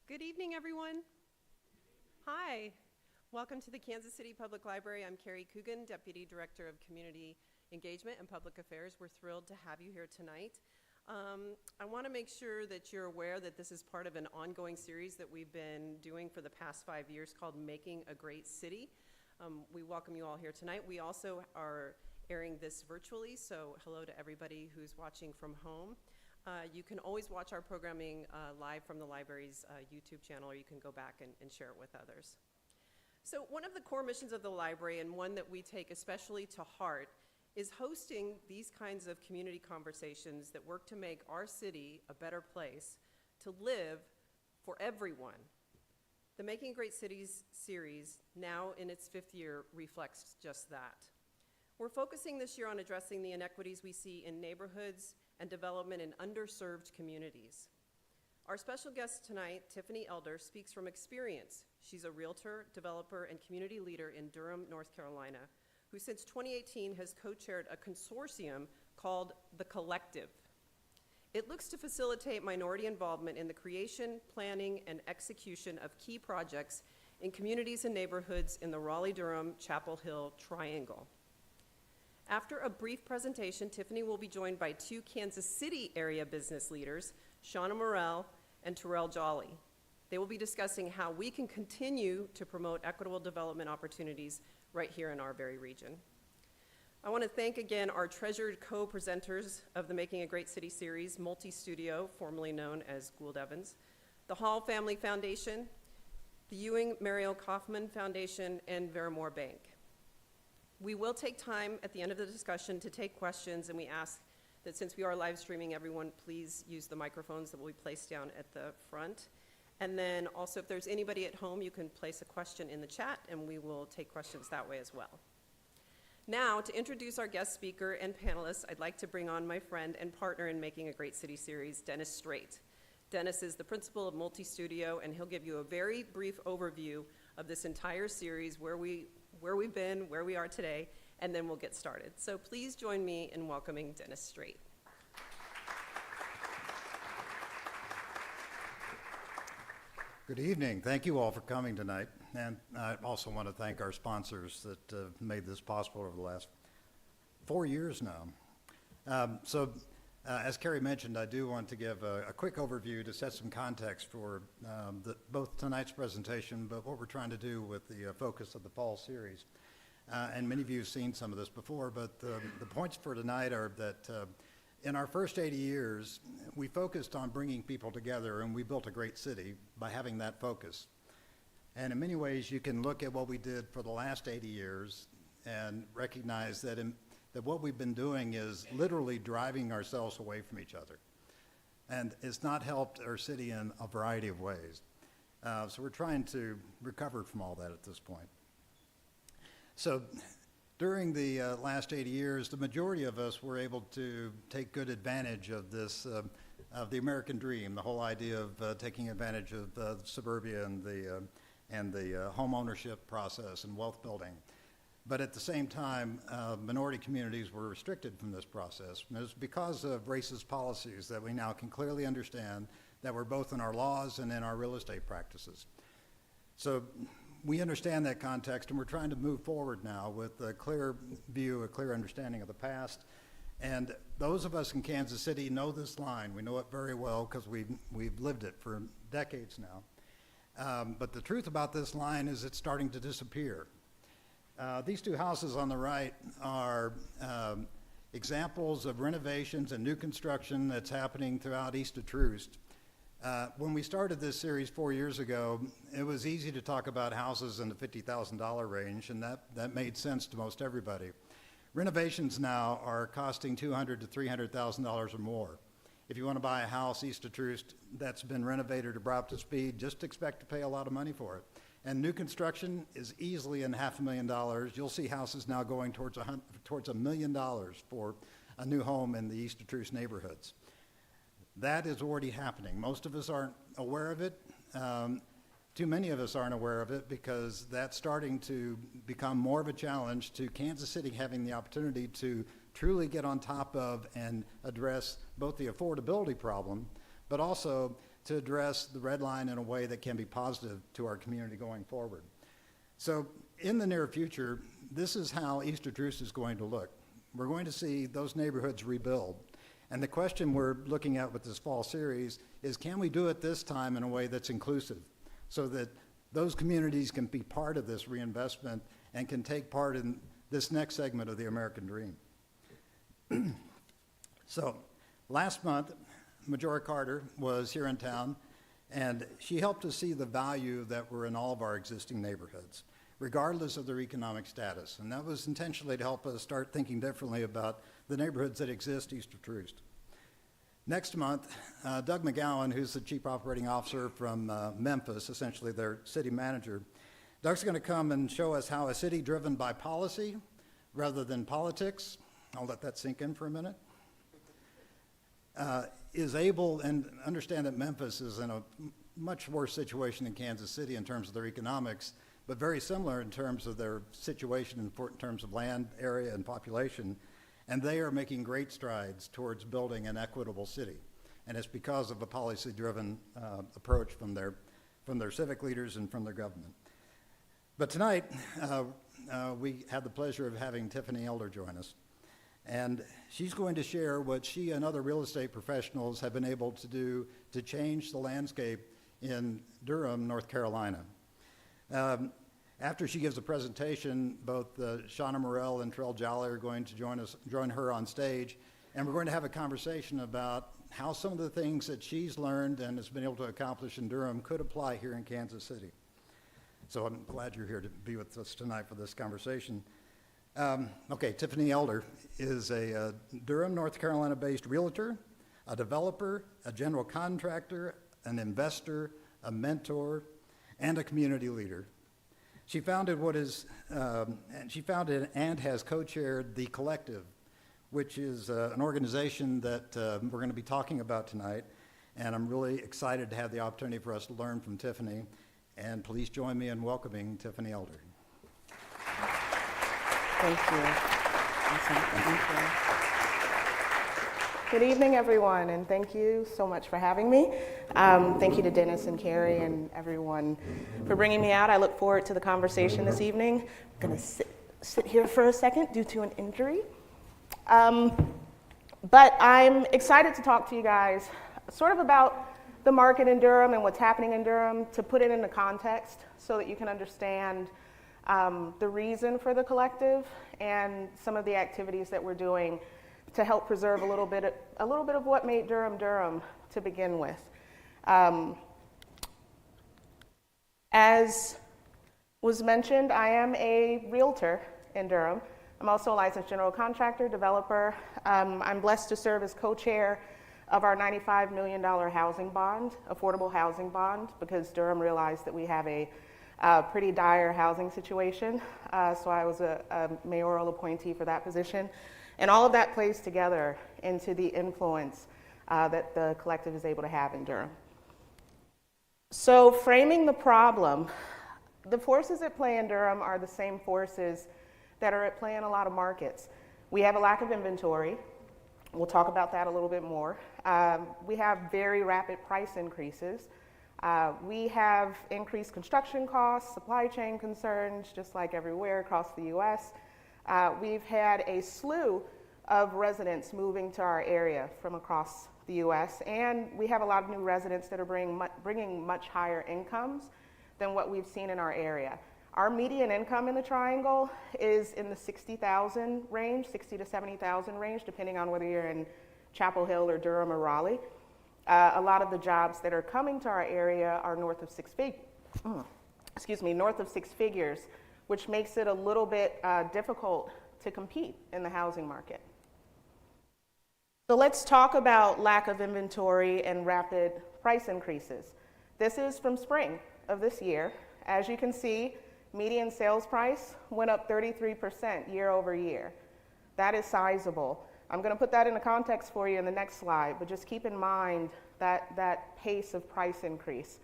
Good evening, everyone. Hi. Welcome to the Kansas City Public Library. I'm Carrie Coogan, Deputy Director of Community Engagement and Public Affairs. We're thrilled to have you here tonight. I want to make sure that you're aware that this is part of an ongoing series that we've been doing for the past 5 years called Making a Great City. We welcome you all here tonight. We also are airing this virtually, so hello to everybody who's watching from home. You can always watch our programming live from the library's YouTube channel, or you can go back and share it with others. So one of the core missions of the library, and one that we take especially to heart, is hosting these kinds of community conversations that work to make our city a better place to live for everyone. The Making Great Cities series, now in its 5th year, reflects just that. We're focusing this year on addressing the inequities we see in neighborhoods and development in underserved communities. Our special guest tonight, Tiffany Elder, speaks from experience. She's a realtor, developer, and community leader in Durham, North Carolina, who since 2018 has co-chaired a consortium called The Collective. It looks to facilitate minority involvement in the creation, planning, and execution of key projects in communities and neighborhoods in the Raleigh-Durham-Chapel Hill Triangle. After a brief presentation, Tiffany will be joined by 2 Kansas City area business leaders, Shawnna Murrell and Terrell. They will be discussing how we can continue to promote equitable development opportunities right here in our very region. I want to thank again our treasured co-presenters of the Making a Great City series, Multi-Studio, formerly known as Gould Evans, the Hall Family Foundation, the Ewing Mariel Kaufman Foundation, and Vermore Bank. We will take time at the end of the discussion to take questions, and we ask that since we are live streaming, everyone please use the microphones that will be placed down at the front. And then also, if there's anybody at home, you can place a question in the chat, and we will take questions that way as well. Now, to introduce our guest speaker and panelists, I'd like to bring on my friend and partner in Making a Great City series, Dennis Strait. Dennis is the principal of Multi-Studio, and he'll give you a very brief overview of this entire series, where we've been, where we are today, and then we'll get started. So please join me in welcoming Dennis Strait. Good evening. Thank you all for coming tonight. And I also want to thank our sponsors that made this possible over the last 4 years now. As Carrie mentioned, I do want to give a quick overview to set some context for both tonight's presentation, but what we're trying to do with the focus of the fall series. And many of you have seen some of this before, but the points for tonight are that in our first 80 years, we focused on bringing people together, and we built a great city by having that focus. And in many ways, you can look at what we did for the last 80 years and recognize that that what we've been doing is literally driving ourselves away from each other. And it's not helped our city in a variety of ways. So we're trying to recover from all that at this point. So during the last 80 years, the majority of us were able to take good advantage of this, of the American dream, the whole idea of taking advantage of suburbia and the home ownership process and wealth building. But at the same time, minority communities were restricted from this process. And it was because of racist policies that we now can clearly understand that were both in our laws and in our real estate practices. So we understand that context, and we're trying to move forward now with a clear view, a clear understanding of the past. And those of us in Kansas City know this line. We know it very well because we've lived it for decades now. But the truth about this line is it's starting to disappear. These 2 houses on the right are examples of renovations and new construction that's happening throughout East of Troost. When we started this series 4 years ago, it was easy to talk about houses in the $50,000 range, and that made sense to most everybody. Renovations now are costing $200,000 to $300,000 or more. If you want to buy a house east of Troost that's been renovated or brought up to speed, just expect to pay a lot of money for it. And new construction is easily in $500,000. You'll see houses now going towards $1 million for a new home in the East of Troost neighborhoods. That is already happening. Most of us aren't aware of it. Too many of us aren't aware of it because that's starting to become more of a challenge to Kansas City having the opportunity to truly get on top of and address both the affordability problem, but also to address the red line in a way that can be positive to our community going forward. So in the near future, this is how East Troost is going to look. We're going to see those neighborhoods rebuild. And the question we're looking at with this fall series is, can we do it this time in a way that's inclusive so that those communities can be part of this reinvestment and can take part in this next segment of the American dream? So last month, Majora Carter was here in town, and she helped us see the value that were in all of our existing neighborhoods, regardless of their economic status. And that was intentionally to help us start thinking differently about the neighborhoods that exist east of Troost. Next month, Doug Mcgowan, who's the chief operating officer from Memphis, essentially their city manager, Doug's going to come and show us how a city driven by policy rather than politics, I'll let that sink in for a minute, is able, and understand that Memphis is in a much worse situation than Kansas City in terms of their economics, but very similar in terms of their situation in terms of land area and population. And they are making great strides towards building an equitable city. And it's because of a policy-driven approach from their civic leaders and from their government. But tonight, we have the pleasure of having Tiffany Elder join us. And she's going to share what she and other real estate professionals have been able to do to change the landscape in Durham, North Carolina. After she gives a presentation, both Shawnna Murrell and Terrell are going to join her on stage, and we're going to have a conversation about how some of the things that she's learned and has been able to accomplish in Durham could apply here in Kansas City. So I'm glad you're here to be with us tonight for this conversation. Okay, Tiffany Elder is a Durham, North Carolina-based realtor, a developer, a general contractor, an investor, a mentor, and a community leader. She founded and has co-chaired The Collective, which is an organization that we're going to be talking about tonight. And I'm really excited to have the opportunity for us to learn from Tiffany. And please join me in welcoming Tiffany Elder. Thank you. Awesome. Thank you. Good evening, everyone, and thank you so much for having me. Thank you to Dennis and Carrie and everyone for bringing me out. I look forward to the conversation this evening. I'm going to sit here for a second due to an injury. But I'm excited to talk to you guys sort of about the market in Durham and what's happening in Durham, to put it into context so that you can understand the reason for the collective and some of the activities that we're doing to help preserve a little bit of what made Durham Durham to begin with. As was mentioned, I am a realtor in Durham. I'm also a licensed general contractor, developer. I'm blessed to serve as co-chair of our $95 million housing bond, affordable housing bond, because Durham realized that we have a pretty dire housing situation. So I was a mayoral appointee for that position. And all of that plays together into the influence that the collective is able to have in Durham. So framing the problem, the forces at play in Durham are the same forces that are at play in a lot of markets. We have a lack of inventory. We'll talk about that a little bit more. We have very rapid price increases. We have increased construction costs, supply chain concerns, just like everywhere across the US. We've had a slew of residents moving to our area from across the US, and we have a lot of new residents that are bringing much higher incomes than what we've seen in our area. Our median income in the Triangle is in the $60,000 range, $60,000 to $70,000 range, depending on whether you're in Chapel Hill or Durham or Raleigh. A lot of the jobs that are coming to our area are north of six figures, which makes it a little bit difficult to compete in the housing market. So let's talk about lack of inventory and rapid price increases. This is from spring of this year. As you can see, median sales price went up 33% year over year. That is sizable. I'm going to put that into context for you in the next slide, but just keep in mind that pace of price increase.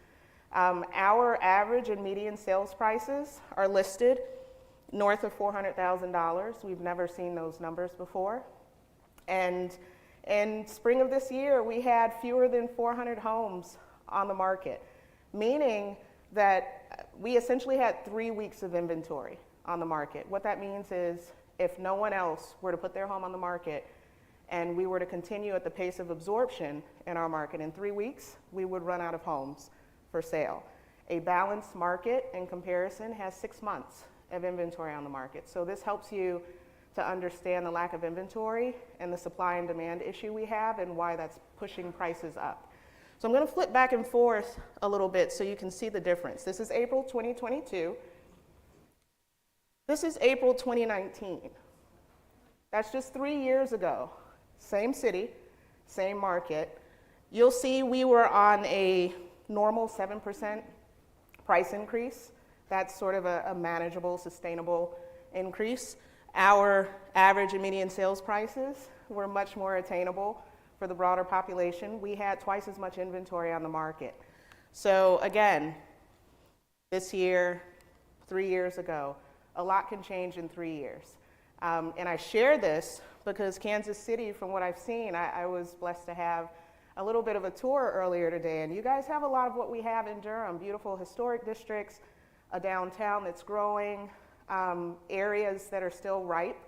Our average and median sales prices are listed north of $400,000. We've never seen those numbers before. And in spring of this year, we had fewer than 400 homes on the market, meaning that we essentially had 3 weeks of inventory on the market. What that means is if no one else were to put their home on the market and we were to continue at the pace of absorption in our market, in 3 weeks, we would run out of homes for sale. A balanced market, in comparison, has 6 months of inventory on the market. So this helps you to understand the lack of inventory and the supply and demand issue we have and why that's pushing prices up. So I'm going to flip back and forth a little bit so you can see the difference. This is April 2022. This is April 2019. That's just 3 years ago. Same city, same market. You'll see we were on a normal 7% price increase. That's sort of a manageable, sustainable increase. Our average and median sales prices were much more attainable for the broader population. We had twice as much inventory on the market. So again, this year, 3 years ago, a lot can change in 3 years. And I share this because Kansas City, from what I've seen, I was blessed to have a little bit of a tour earlier today, and you guys have a lot of what we have in Durham: beautiful historic districts, a downtown that's growing, areas that are still ripe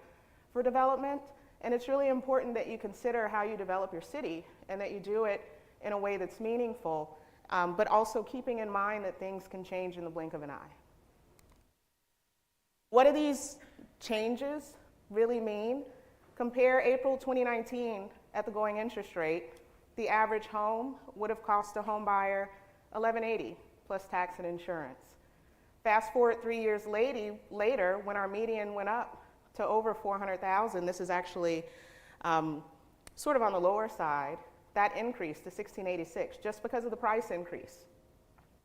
for development. And it's really important that you consider how you develop your city and that you do it in a way that's meaningful, but also keeping in mind that things can change in the blink of an eye. What do these changes really mean? Compare April 2019 at the going interest rate. The average home would have cost a home buyer $1,180 plus tax and insurance. Fast forward 3 years later, when our median went up to over $400,000, this is actually sort of on the lower side, that increased to $1,686 just because of the price increase.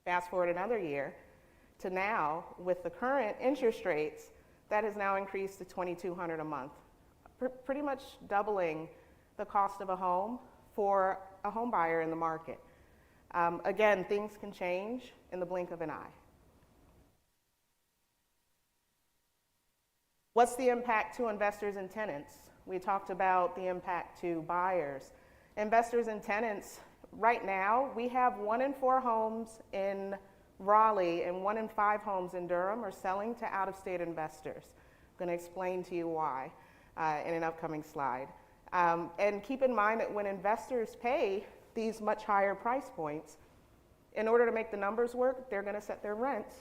Fast forward another year to now, with the current interest rates, that has now increased to $2,200 a month, pretty much doubling the cost of a home for a home buyer in the market. Again, things can change in the blink of an eye. What's the impact to investors and tenants? We talked about the impact to buyers. Investors and tenants, right now, we have 1 in 4 homes in Raleigh and 1 in 5 homes in Durham are selling to out-of-state investors. I'm going to explain to you why in an upcoming slide. And keep in mind that when investors pay these much higher price points, in order to make the numbers work, they're going to set their rents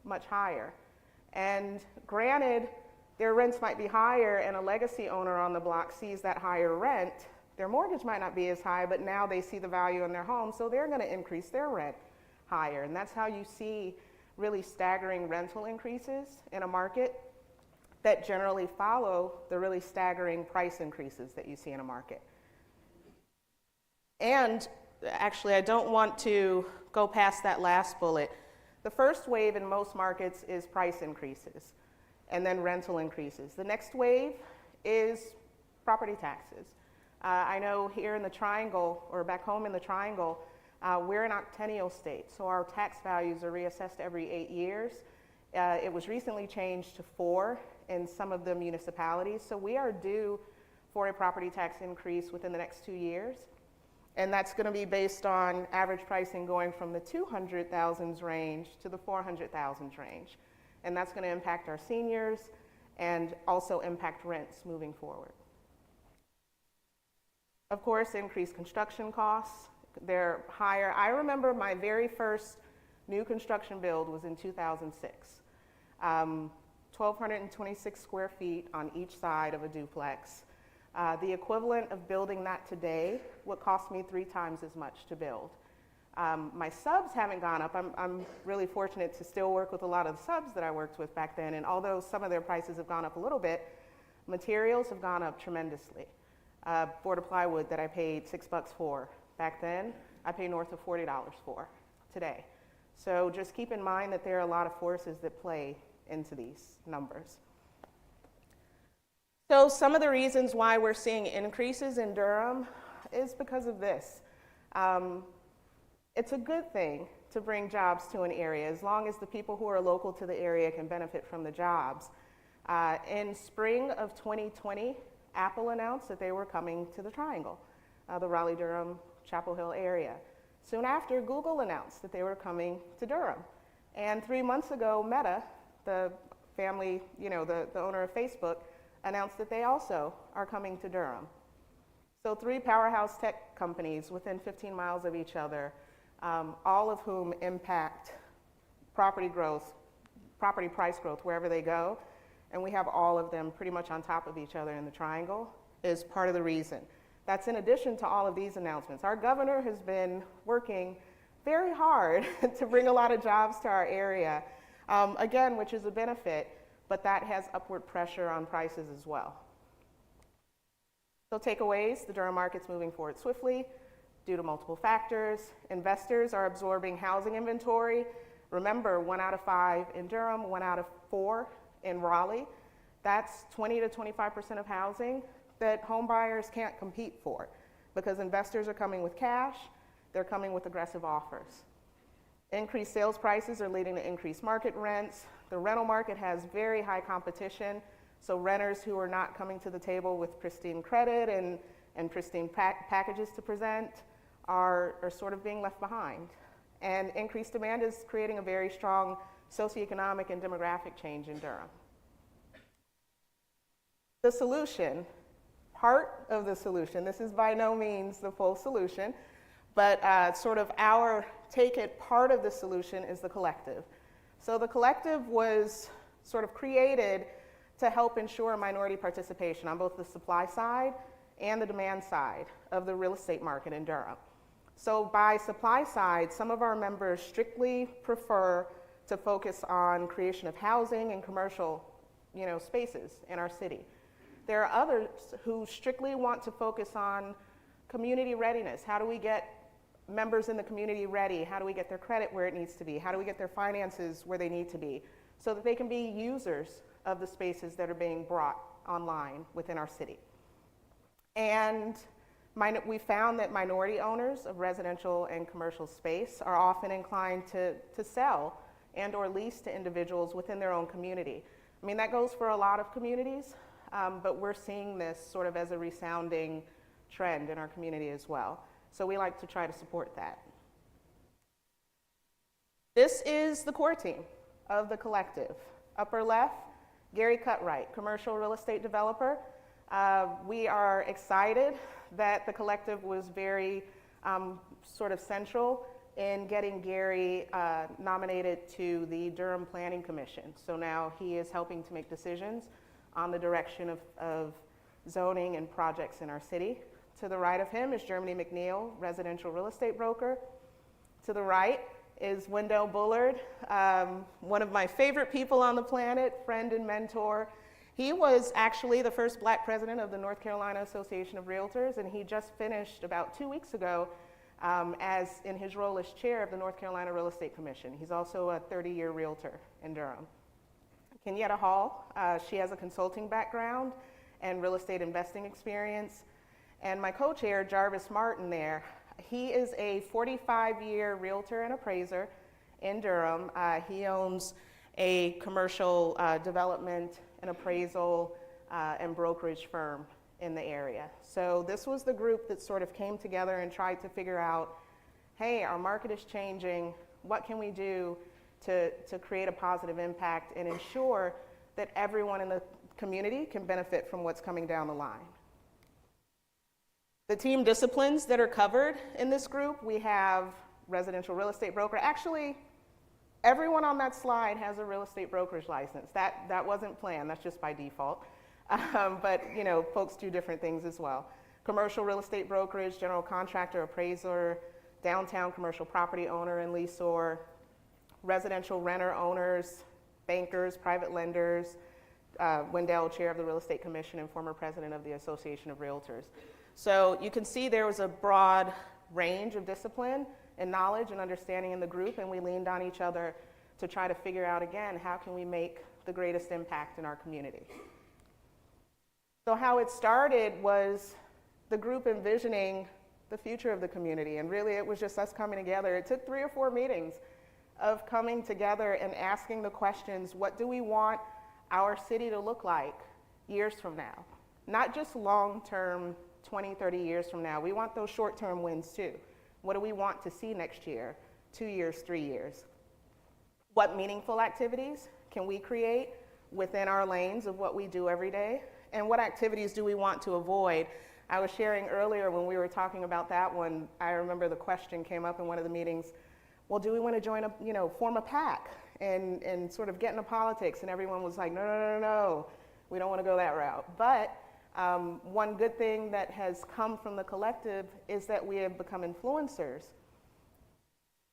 much higher. And granted, their rents might be higher and a legacy owner on the block sees that higher rent. Their mortgage might not be as high, but now they see the value in their home, so they're going to increase their rent higher. And that's how you see really staggering rental increases in a market that generally follow the really staggering price increases that you see in a market. And actually, I don't want to go past that last bullet. The first wave in most markets is price increases and then rental increases. The next wave is property taxes. I know here in the Triangle, or back home in the Triangle, we're an octennial state, so our tax values are reassessed every 8 years. It was recently changed to 4 in some of the municipalities, so we are due for a property tax increase within the next 2 years. And that's going to be based on average pricing going from the 200,000s range to the 400,000s range. And that's going to impact our seniors and also impact rents moving forward. Of course, increased construction costs. They're higher. I remember my very first new construction build was in 2006. 1,226 square feet on each side of a duplex. The equivalent of building that today would cost me 3 times as much to build. My subs haven't gone up. I'm really fortunate to still work with a lot of the subs that I worked with back then, and although some of their prices have gone up a little bit, materials have gone up tremendously. Board of plywood that I paid $6 for back then, I pay north of $40 for today. So just keep in mind that there are a lot of forces that play into these numbers. So some of the reasons why we're seeing increases in Durham is because of this. It's a good thing to bring jobs to an area as long as the people who are local to the area can benefit from the jobs. In spring of 2020, Apple announced that they were coming to the Triangle, the Raleigh-Durham-Chapel Hill area. Soon after, Google announced that they were coming to Durham. And 3 months ago, Meta, the family, the owner of Facebook, announced that they also are coming to Durham. So 3 powerhouse tech companies within 15 miles of each other, all of whom impact property growth, property price growth wherever they go, and we have all of them pretty much on top of each other in the triangle, is part of the reason. That's in addition to all of these announcements. Our governor has been working very hard to bring a lot of jobs to our area, again, which is a benefit, but that has upward pressure on prices as well. So takeaways, the Durham market's moving forward swiftly due to multiple factors. Investors are absorbing housing inventory. Remember, 1 out of 5 in Durham, 1 out of 4 in Raleigh. That's 20 to 25% of housing that home buyers can't compete for because investors are coming with cash, they're coming with aggressive offers. Increased sales prices are leading to increased market rents. The rental market has very high competition, so renters who are not coming to the table with pristine credit and pristine packages to present are sort of being left behind. And increased demand is creating a very strong socioeconomic and demographic change in Durham. The solution, part of the solution, this is by no means the full solution, but sort of our take it part of the solution is the collective. So the collective was sort of created to help ensure minority participation on both the supply side and the demand side of the real estate market in Durham. So by supply side, some of our members strictly prefer to focus on creation of housing and commercial, spaces in our city. There are others who strictly want to focus on community readiness. How do we get members in the community ready? How do we get their credit where it needs to be? How do we get their finances where they need to be so that they can be users of the spaces that are being brought online within our city? And we found that minority owners of residential and commercial space are often inclined to sell and or lease to individuals within their own community. I mean, that goes for a lot of communities, but we're seeing this sort of as a resounding trend in our community as well. So we like to try to support that. This is the core team of the collective. Upper left, Gary Cutright, commercial real estate developer. We are excited that the collective was very sort of central in getting Gary nominated to the Durham Planning Commission. So now he is helping to make decisions on the direction of zoning and projects in our city. To the right of him is Germany McNeil, residential real estate broker. To the right is Wendell Bullard, one of my favorite people on the planet, friend and mentor. He was actually the first Black president of the North Carolina Association of Realtors, and he just finished about 2 weeks ago as in his role as chair of the North Carolina Real Estate Commission. He's also a 30-year realtor in Durham. Kenyetta Hall, she has a consulting background and real estate investing experience. And my co-chair, Jarvis Martin there, he is a 45-year realtor and appraiser in Durham. He owns a commercial development and appraisal and brokerage firm in the area. So this was the group that sort of came together and tried to figure out, hey, our market is changing. What can we do to create a positive impact and ensure that everyone in the community can benefit from what's coming down the line? The team disciplines that are covered in this group, we have residential real estate broker. Actually, everyone on that slide has a real estate brokerage license. That wasn't planned, that's just by default. But folks do different things as well. Commercial real estate brokerage, general contractor, appraiser, downtown commercial property owner and leaseor, residential renter owners, bankers, private lenders, Wendell, chair of the Real Estate Commission and former president of the Association of Realtors. So you can see there was a broad range of discipline and knowledge and understanding in the group, and we leaned on each other to try to figure out, again, how can we make the greatest impact in our community. So how it started was the group envisioning the future of the community, and really it was just us coming together. It took 3 or 4 meetings of coming together and asking the questions, what do we want our city to look like years from now? Not just long-term, 20, 30 years from now. We want those short-term wins too. What do we want to see next year, 2 years, 3 years? What meaningful activities can we create within our lanes of what we do every day? And what activities do we want to avoid? I was sharing earlier when we were talking about that one, I remember the question came up in one of the meetings, well, do we want to join a, form a PAC and sort of get into politics? And everyone was like, no, we don't want to go that route. But one good thing that has come from the collective is that we have become influencers.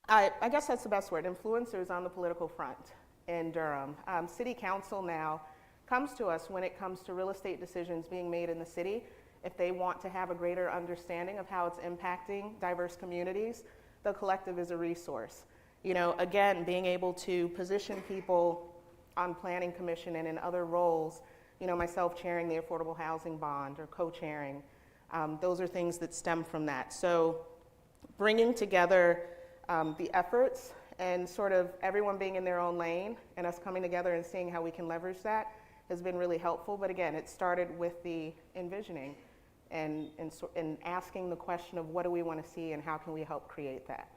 I guess that's the best word, influencers on the political front in Durham. City council now comes to us when it comes to real estate decisions being made in the city. If they want to have a greater understanding of how it's impacting diverse communities, the collective is a resource. Again, being able to position people on planning commission and in other roles, myself chairing the affordable housing bond or co-chairing, those are things that stem from that. So bringing together the efforts and sort of everyone being in their own lane and us coming together and seeing how we can leverage that has been really helpful. But again, it started with the envisioning and asking the question of what do we want to see and how can we help create that.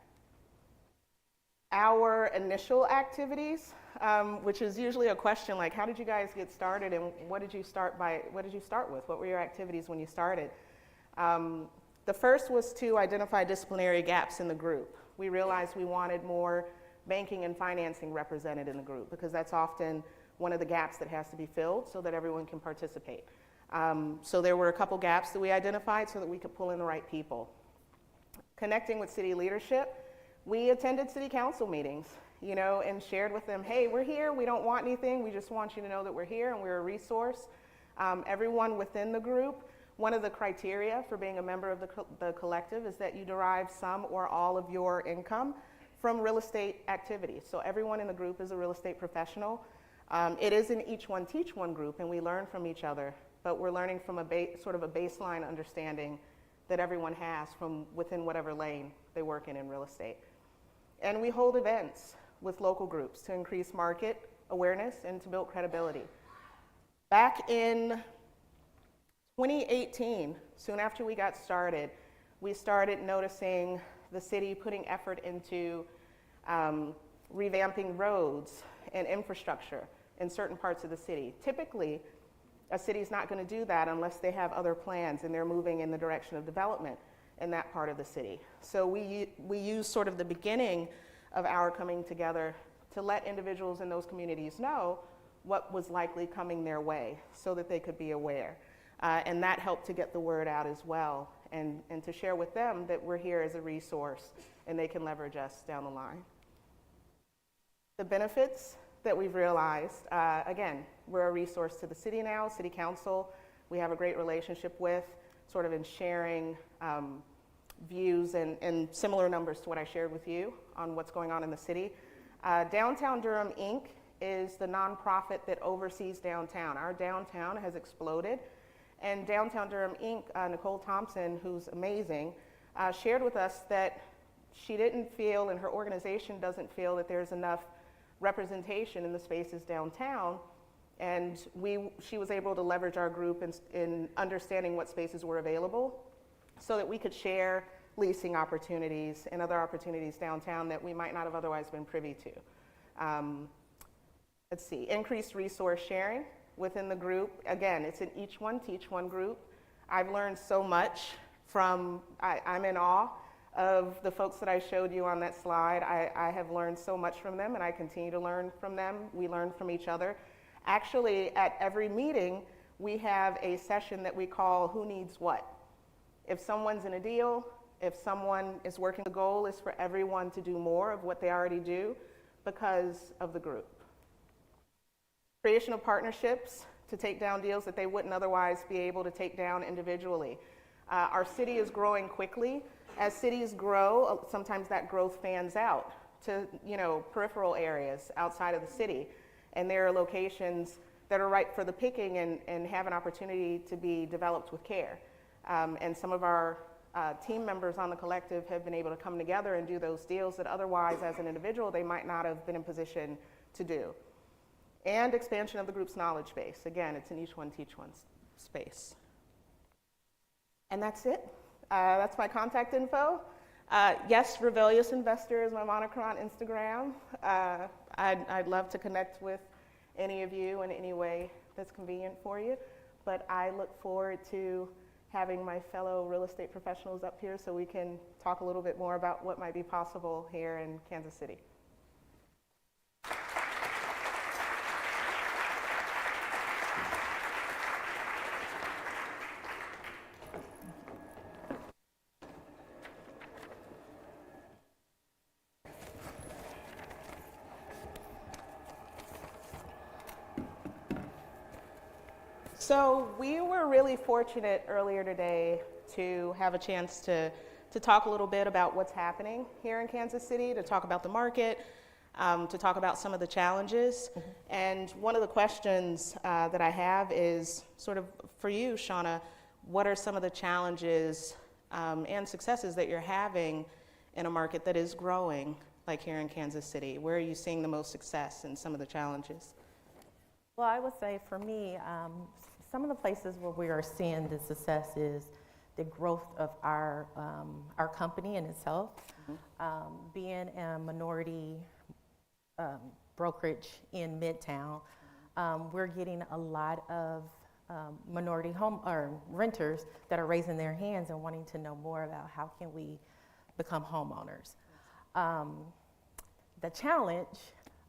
Our initial activities, which is usually a question like, how did you guys get started and what did you start with? What were your activities when you started? The first was to identify disciplinary gaps in the group. We realized we wanted more banking and financing represented in the group because that's often one of the gaps that has to be filled so that everyone can participate. So there were a couple gaps that we identified so that we could pull in the right people. Connecting with city leadership, we attended city council meetings, and shared with them, hey, we're here, we don't want anything, we just want you to know that we're here and we're a resource. Everyone within the group, one of the criteria for being a member of the collective is that you derive some or all of your income from real estate activities. So everyone in the group is a real estate professional. It is an each one teach one group and we learn from each other, but we're learning from sort of a baseline understanding that everyone has from within whatever lane they work in real estate. And we hold events with local groups to increase market awareness and to build credibility. Back in 2018, soon after we got started, we started noticing the city putting effort into revamping roads and infrastructure in certain parts of the city. Typically, a city's not going to do that unless they have other plans and they're moving in the direction of development in that part of the city. So we use sort of the beginning of our coming together to let individuals in those communities know what was likely coming their way so that they could be aware. And that helped to get the word out as well and to share with them that we're here as a resource and they can leverage us down the line. The benefits that we've realized, again, we're a resource to the city now, city council, we have a great relationship with, sort of in sharing views and similar numbers to what I shared with you on what's going on in the city. Downtown Durham Inc. is the nonprofit that oversees downtown. Our downtown has exploded. And Downtown Durham Inc., Nicole Thompson, who's amazing, shared with us that she didn't feel, and her organization doesn't feel, that there's enough representation in the spaces downtown. And she was able to leverage our group in understanding what spaces were available so that we could share leasing opportunities and other opportunities downtown that we might not have otherwise been privy to. Let's see, increased resource sharing within the group. Again, it's an each one teach one group. I've learned so much from, I'm in awe of the folks that I showed you on that slide. I have learned so much from them and I continue to learn from them. We learn from each other. Actually, at every meeting, we have a session that we call Who Needs What? If someone's in a deal, if someone is working, the goal is for everyone to do more of what they already do because of the group. Creation of partnerships to take down deals that they wouldn't otherwise be able to take down individually. Our city is growing quickly. As cities grow, sometimes that growth fans out to peripheral areas outside of the city. And there are locations that are ripe for the picking and have an opportunity to be developed with care. And some of our team members on the collective have been able to come together and do those deals that otherwise, as an individual, they might not have been in position to do. And expansion of the group's knowledge base. Again, it's an each one teach one space. And that's it. That's my contact info. Yes, Rebellious Investor is my moniker on Instagram. I'd love to connect with any of you in any way that's convenient for you, but I look forward to having my fellow real estate professionals up here so we can talk a little bit more about what might be possible here in Kansas City. So we were really fortunate earlier today to have a chance to talk a little bit about what's happening here in Kansas City, to talk about the market, to talk about some of the challenges. Mm-hmm. And one of the questions that I have is sort of for you, Shawnna, what are some of the challenges and successes that you're having in a market that is growing, like here in Kansas City? Where are you seeing the most success and some of the challenges? Well, I would say for me, some of the places where we are seeing the success is the growth of our company in itself. Mm-hmm. Being a minority brokerage in Midtown, we're getting a lot of minority home or renters that are raising their hands and wanting to know more about how can we become homeowners. The challenge,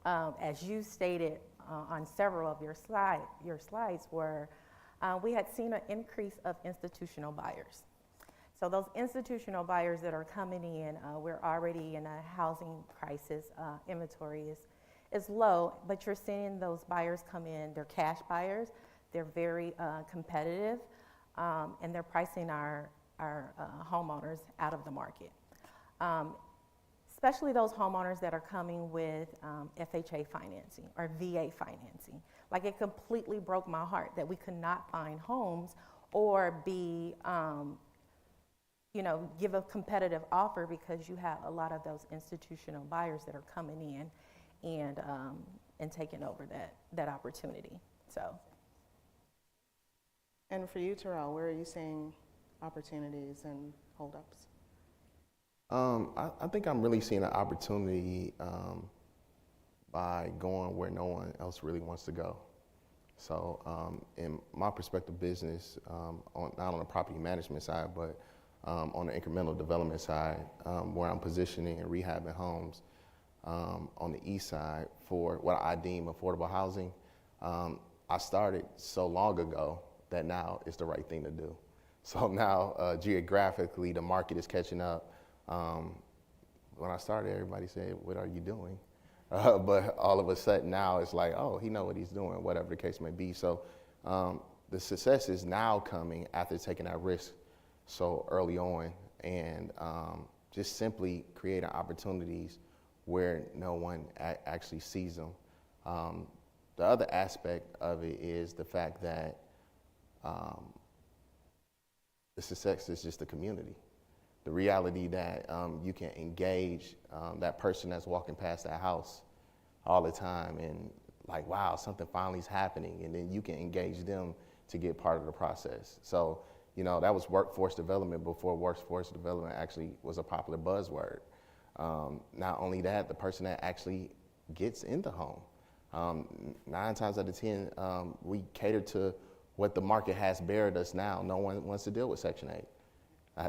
as you stated on several of your slides, were we had seen an increase of institutional buyers. So those institutional buyers that are coming in, we're already in a housing crisis. Inventory is low, but you're seeing those buyers come in. They're cash buyers. They're very competitive, and they're pricing our homeowners out of the market. Especially those homeowners that are coming with FHA financing or VA financing. Like, it completely broke my heart that we could not find homes or be, give a competitive offer because you have a lot of those institutional buyers that are coming in and taking over that opportunity. So. And for you, Terrell, where are you seeing opportunities and holdups? I think I'm really seeing an opportunity by going where no one else really wants to go. So in my perspective business, not on the property management side, but on the incremental development side, where I'm positioning and rehabbing homes on the east side for what I deem affordable housing, I started so long ago that now it's the right thing to do. So now geographically, the market is catching up. When I started, everybody said, "What are you doing?" But all of a sudden now it's like, oh, he knows what he's doing, whatever the case may be. So the success is now coming after taking that risk so early on and just simply creating opportunities where no one actually sees them. The other aspect of it is the fact that the success is just the community. The reality that you can engage that person that's walking past that house all the time and like, wow, something finally is happening, and then you can engage them to get part of the process. So, that was workforce development before workforce development actually was a popular buzzword. Not only that, the person that actually gets in the home. 9 times out of 10, we cater to what the market has bared us now. No one wants to deal with Section 8.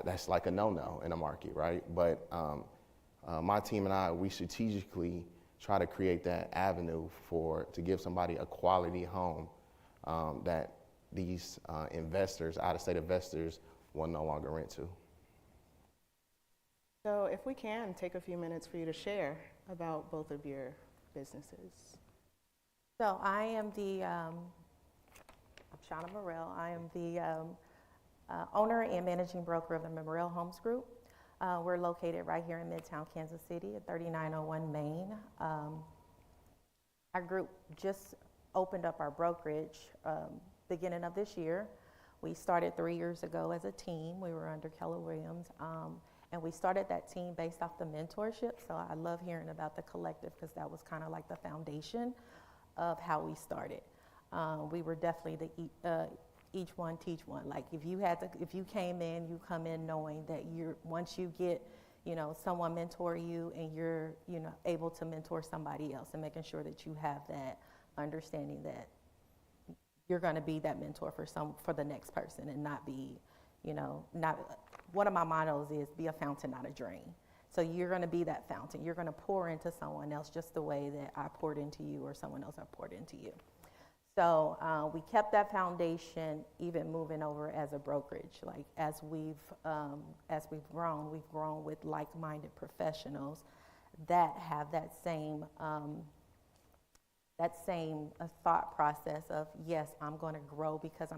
That's like a no-no in a market, right? But my team and I, we strategically try to create that avenue to give somebody a quality home that these investors, out-of-state investors, will no longer rent to. So if we can take a few minutes for you to share about both of your businesses. So I am I'm Shawnna Murrell. I am the owner and managing broker of the Murrell Homes Group. We're located right here in Midtown Kansas City at 3901 Main. Our group just opened up our brokerage beginning of this year. We started 3 years ago as a team. We were under Keller Williams, and we started that team based off the mentorship. So I love hearing about the collective because that was kind of like the foundation of how we started. We were definitely the each one teach one. Like if you came in, you come in knowing that once you get someone mentor you and you're, able to mentor somebody else, and making sure that you have that understanding that you're going to be that mentor for the next person, and not be, not, one of my mottos is be a fountain, not a drain. So you're going to be that fountain. You're going to pour into someone else just the way that I poured into you, or someone else I poured into you. So we kept that foundation, even moving over as a brokerage. Like as we've grown with like-minded professionals that have that same thought process of, yes, I'm going to grow because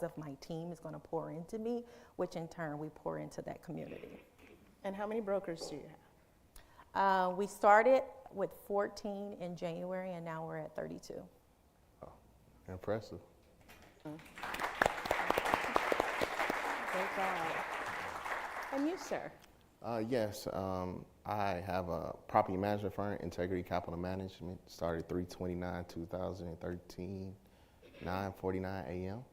of my team is going to pour into me, which in turn we pour into that community. And how many brokers do you have? We started with 14 in January, and now we're at 32. Oh, impressive. Great job. And you, sir? Yes, I have a property management firm, Integrity Capital Management. Started 3/29/2013, 9:49 a.m.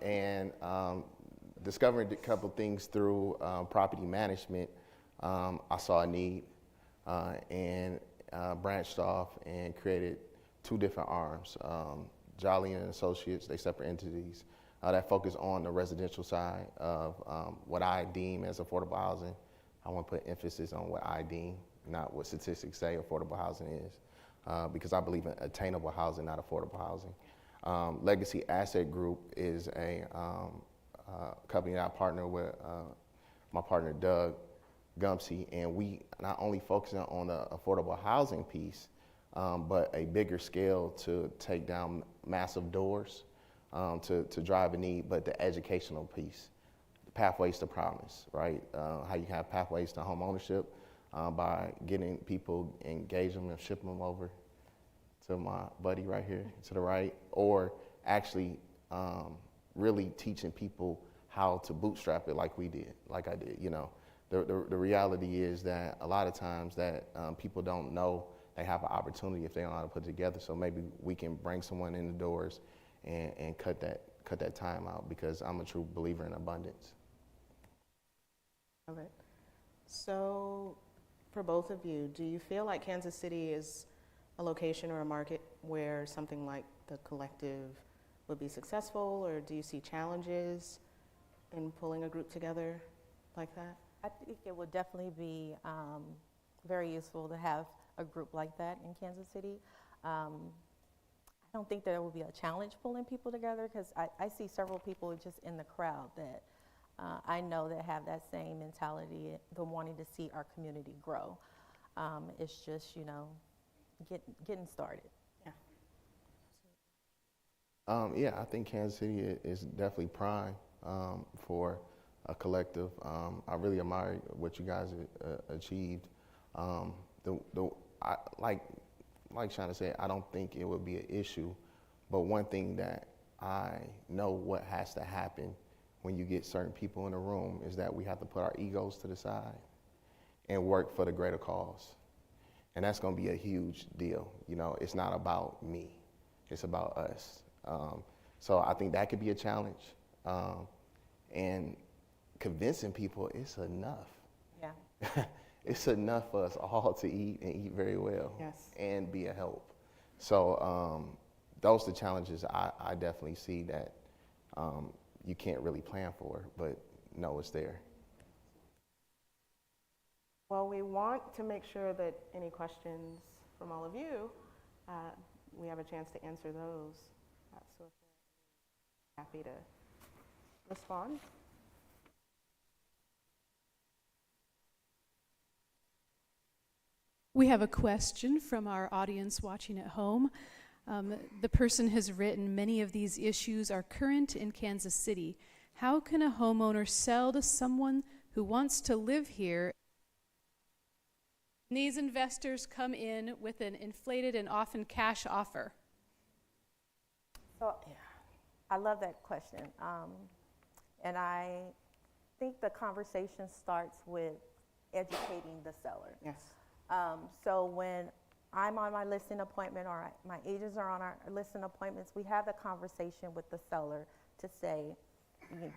And discovering a couple things through property management. I saw a need and branched off and created two different arms. Jolly and Associates, they separate entities that focus on the residential side of what I deem as affordable housing. I want to put emphasis on what I deem, not what statistics say affordable housing is, because I believe in attainable housing, not affordable housing. Legacy Asset Group is a company that I partner with my partner Doug Gumpsey, and we not only focusing on the affordable housing piece, but a bigger scale to take down massive doors to drive a need, but the educational piece, pathways to promise, right? How you have pathways to home ownership by getting people, engage them and ship them over to my buddy right here to the right, or actually really teaching people how to bootstrap it like I did. The reality is that a lot of times that people don't know they have an opportunity if they don't know how to put it together. So maybe we can bring someone in the doors and cut that time out, because I'm a true believer in abundance. Love it. So for both of you, do you feel like Kansas City is a location or a market where something like the collective would be successful, or do you see challenges in pulling a group together like that? I think it would definitely be very useful to have a group like that in Kansas City. I don't think there will be a challenge pulling people together, because I see several people just in the crowd that I know that have that same mentality, the wanting to see our community grow. It's just, getting started. Yeah. I think Kansas City is definitely prime for a collective. I really admire what you guys achieved. Like Shawnna said, I don't think it would be an issue, but one thing that I know what has to happen when you get certain people in the room is that we have to put our egos to the side and work for the greater cause. And that's going to be a huge deal. It's not about me, it's about us. So I think that could be a challenge. And convincing people it's enough. Yeah. It's enough for us all to eat and eat very well. Yes. And be a help. So those are the challenges I definitely see that you can't really plan for, but know it's there. Well, we want to make sure that any questions from all of you, we have a chance to answer those. So if you're happy to respond. We have a question from our audience watching at home. The person has written, many of these issues are current in Kansas City. How can a homeowner sell to someone who wants to live here? These investors come in with an inflated and often cash offer. So, I love that question. And I think the conversation starts with educating the seller. Yes. So when I'm on my listing appointment, or my agents are on our listing appointments, we have the conversation with the seller to say,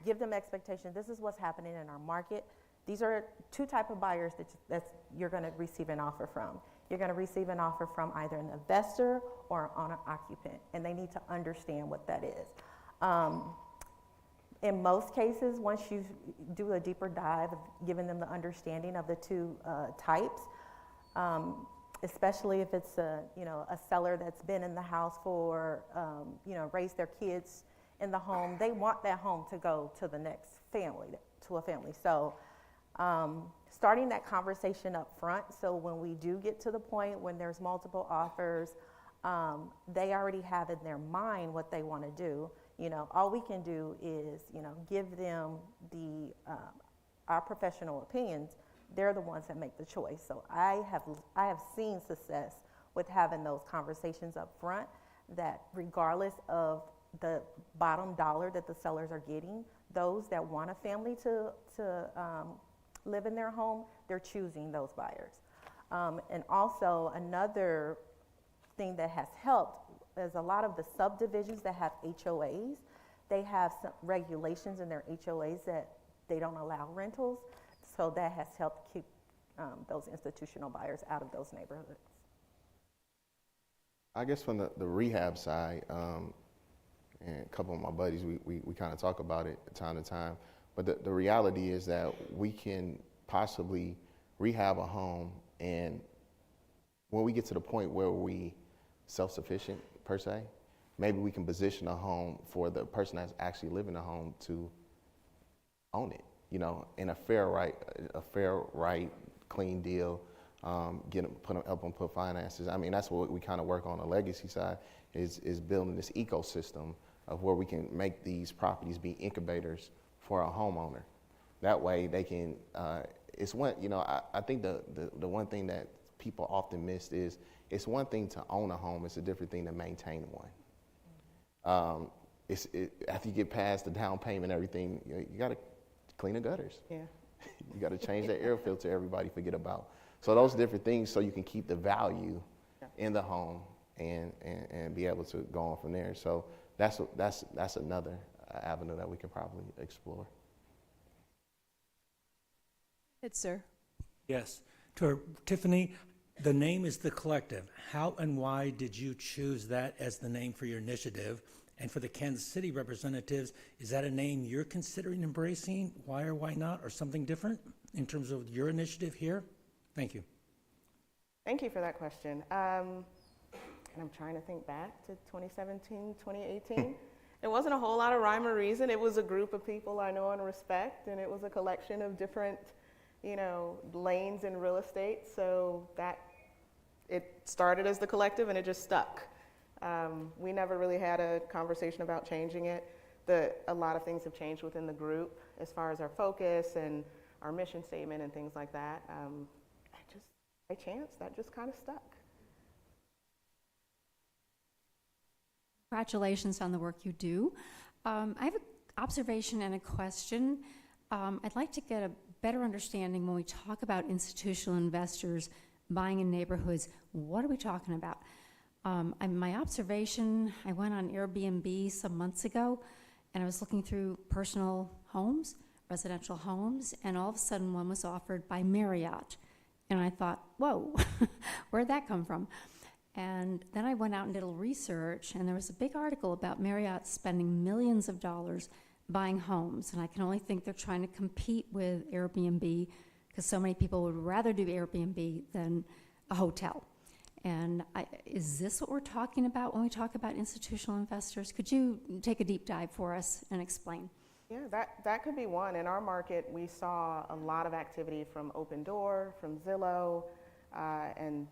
give them expectations. This is what's happening in our market. These are two type of buyers that you're going to receive an offer from. You're going to receive an offer from either an investor or an owner occupant, and they need to understand what that is. In most cases, once you do a deeper dive of giving them the understanding of the two types, especially if it's a seller that's been in the house for, raised their kids in the home, they want that home to go to the next family, to a family. So starting that conversation up front, so when we do get to the point when there's multiple offers, they already have in their mind what they want to do. All we can do is, give them our professional opinions. They're the ones that make the choice. So I have seen success with having those conversations up front, that regardless of the bottom dollar that the sellers are getting, those that want a family to live in their home, they're choosing those buyers. And also another thing that has helped is a lot of the subdivisions that have HOAs, they have some regulations in their HOAs that they don't allow rentals. So that has helped keep those institutional buyers out of those neighborhoods. I guess from the rehab side, and a couple of my buddies, we kind of talk about it time to time, but the reality is that we can possibly rehab a home, and when we get to the point where we self-sufficient per se, maybe we can position a home for the person that's actually living in the home to own it, in a fair right, clean deal, help them put finances. I mean, that's what we kind of work on the legacy side, is building this ecosystem of where we can make these properties be incubators for a homeowner. That way they can, it's one, I think the one thing that people often miss is, it's one thing to own a home, it's a different thing to maintain one. After you get past the down payment and everything, you got to clean the gutters. Yeah. You got to change that air filter everybody forget about. So those different things, so you can keep the value in the home and be able to go on from there. So that's another avenue that we can probably explore. It's sir. Yes. Tiffany, the name is The Collective. How and why did you choose that as the name for your initiative? And for the Kansas City representatives, is that a name you're considering embracing? Why or why not? Or something different in terms of your initiative here? Thank you. Thank you for that question. And I'm trying to think back to 2017, 2018. It wasn't a whole lot of rhyme or reason. It was a group of people I know and respect, and it was a collection of different, lanes in real estate. So that it started as The Collective, and it just stuck. We never really had a conversation about changing it. A lot of things have changed within the group as far as our focus and our mission statement and things like that. By chance, that just kind of stuck. Congratulations on the work you do. I have an observation and a question. I'd like to get a better understanding when we talk about institutional investors buying in neighborhoods. What are we talking about? My observation, I went on Airbnb some months ago, and I was looking through personal homes, residential homes, and all of a sudden one was offered by Marriott. And I thought, whoa, where'd that come from? And then I went out and did a little research, and there was a big article about Marriott spending millions of dollars buying homes. And I can only think they're trying to compete with Airbnb, because so many people would rather do Airbnb than a hotel. And is this what we're talking about when we talk about institutional investors? Could you take a deep dive for us and explain? Yeah, that could be one. In our market, we saw a lot of activity from Open Door, from Zillow, and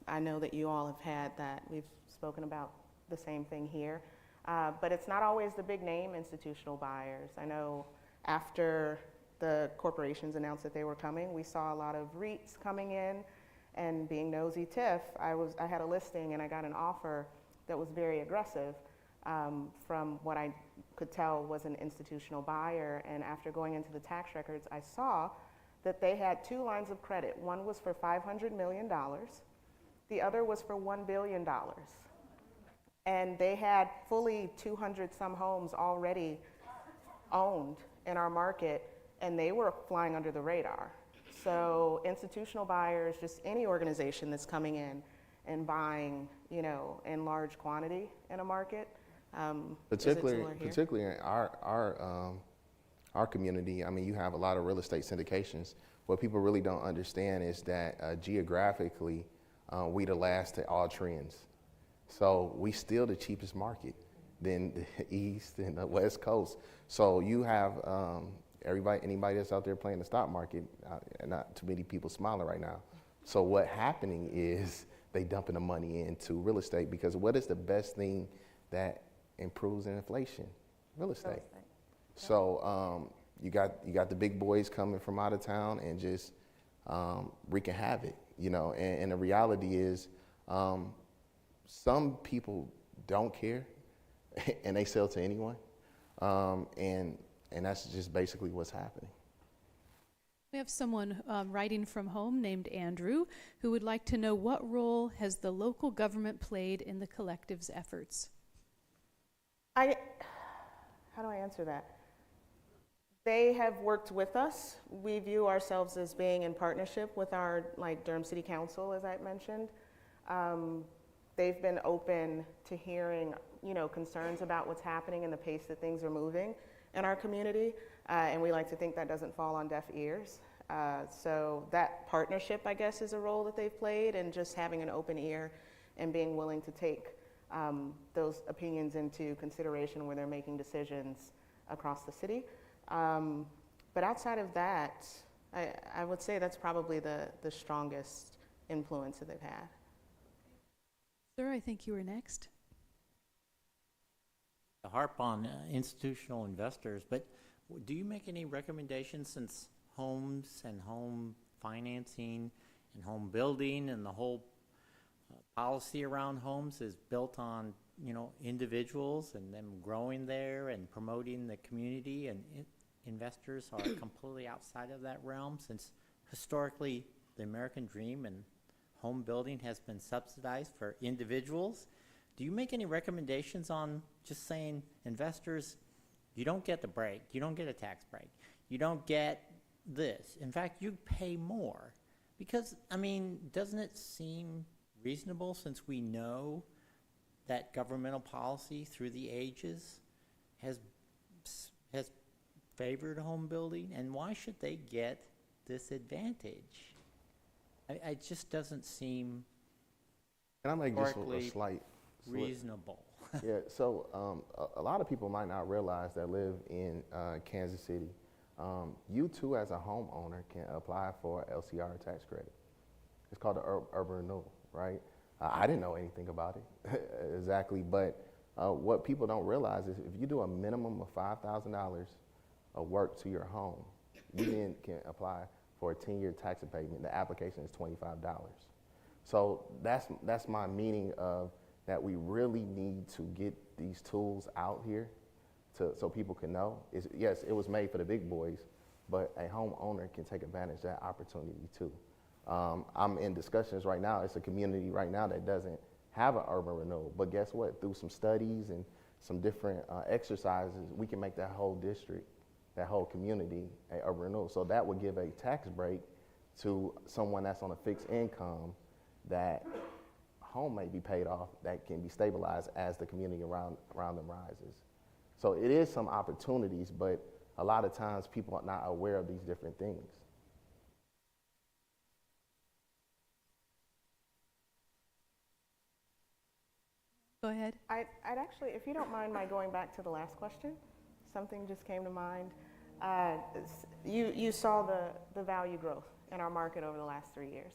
I know that you all have had that. We've spoken about the same thing here, but it's not always the big name institutional buyers. I know after the corporations announced that they were coming, we saw a lot of REITs coming in, and being nosy Tiff, I had a listing and I got an offer that was very aggressive. From what I could tell was an institutional buyer, and after going into the tax records, I saw that they had two lines of credit. One was for $500 million, the other was for $1 billion. And they had fully 200 some homes already owned in our market, and they were flying under the radar. So institutional buyers, just any organization that's coming in and buying, in large quantity in a market. Is it similar here? Particularly in our community, I mean, you have a lot of real estate syndications. What people really don't understand is that geographically, we the last to all trends. So we still the cheapest market than the East and the West Coast. So you have anybody that's out there playing the stock market, not too many people smiling right now. So what happening is they dumping the money into real estate, because what is the best thing that improves inflation? Real estate. So you got the big boys coming from out of town and just wreaking havoc, and the reality is some people don't care and they sell to anyone, and that's just basically what's happening. We have someone writing from home named Andrew who would like to know, what role has the local government played in the collective's efforts? How do I answer that? They have worked with us. We view ourselves as being in partnership with our Durham City Council, as I mentioned. They've been open to hearing, concerns about what's happening and the pace that things are moving in our community, and we like to think that doesn't fall on deaf ears. So that partnership, I guess, is a role that they've played, and just having an open ear and being willing to take those opinions into consideration when they're making decisions across the city. But outside of that, I would say that's probably the strongest influence that they've had. Sir, I think you were next. To harp on institutional investors, but do you make any recommendations, since homes and home financing and home building and the whole policy around homes is built on, individuals and them growing there and promoting the community, and investors are completely outside of that realm, since historically the American dream and home building has been subsidized for individuals? Do you make any recommendations on just saying, investors, you don't get the break, you don't get a tax break, you don't get this, in fact you pay more? Because doesn't it seem reasonable, since we know that governmental policy through the ages has favored home building, and why should they get this advantage? It just doesn't seem Can I make just a slight reasonable. Yeah, so a lot of people might not realize that live in Kansas City. You too, as a homeowner, can apply for LCR tax credit. It's called the urban renewal, right? I didn't know anything about it exactly, but what people don't realize is if you do a minimum of $5,000 of work to your home, you then can apply for a 10-year tax abatement. The application is $25. So that's my meaning of that we really need to get these tools out here so people can know. Yes, it was made for the big boys, but a homeowner can take advantage of that opportunity too. I'm in discussions right now. It's a community right now that doesn't have an urban renewal, but guess what? Through some studies and some different exercises, we can make that whole district, that whole community, an urban renewal. So that would give a tax break to someone that's on a fixed income, that home may be paid off, that can be stabilized as the community around them rises. So it is some opportunities, but a lot of times people are not aware of these different things. Go ahead. I'd actually, if you don't mind my going back to the last question, something just came to mind. You saw the value growth in our market over the last 3 years.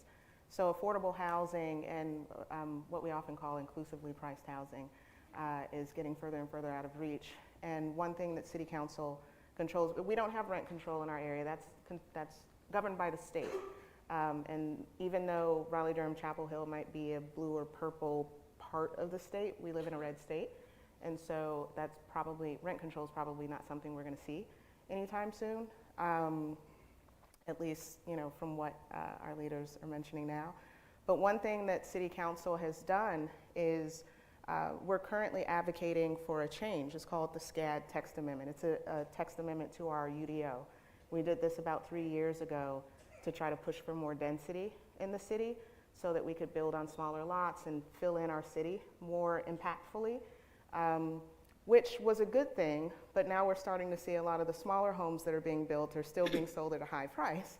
So affordable housing and what we often call inclusively priced housing is getting further and further out of reach. And one thing that City Council controls, we don't have rent control in our area. That's governed by the state. And even though Raleigh-Durham-Chapel Hill might be a blue or purple part of the state, we live in a red state. And so that's probably, rent control is probably not something we're going to see anytime soon. At least, from what our leaders are mentioning now. But one thing that City Council has done is We're currently advocating for a change. It's called the Scad text amendment. It's a text amendment to our UDO. We did this about 3 years ago to try to push for more density in the city so that we could build on smaller lots and fill in our city more impactfully, which was a good thing, but now we're starting to see a lot of the smaller homes that are being built are still being sold at a high price.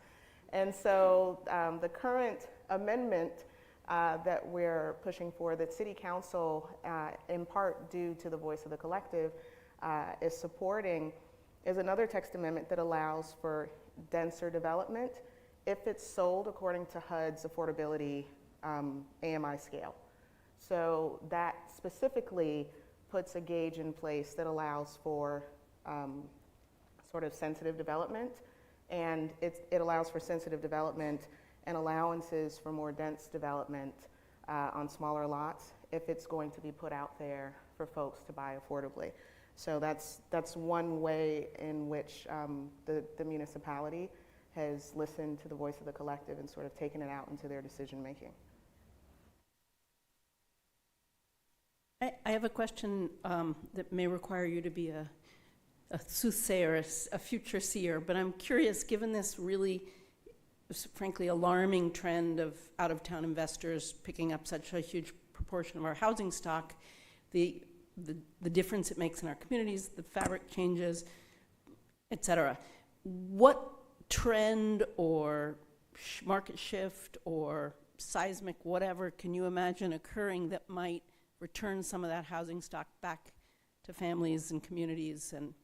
And so the current amendment that we're pushing for, that City Council, in part due to the voice of the collective, is supporting, is another text amendment that allows for denser development if it's sold according to HUD's affordability AMI scale. So that specifically puts a gauge in place that allows for sort of sensitive development, and it allows for sensitive development and allowances for more dense development on smaller lots if it's going to be put out there for folks to buy affordably. So that's one way in which the municipality has listened to the voice of the collective and sort of taken it out into their decision making. I have a question that may require you to be a soothsayer, a future seer, but I'm curious, given this really, frankly, alarming trend of out-of-town investors picking up such a huge proportion of our housing stock, the difference it makes in our communities, the fabric changes, et cetera. What trend or market shift or seismic whatever can you imagine occurring that might return some of that housing stock back to families and communities and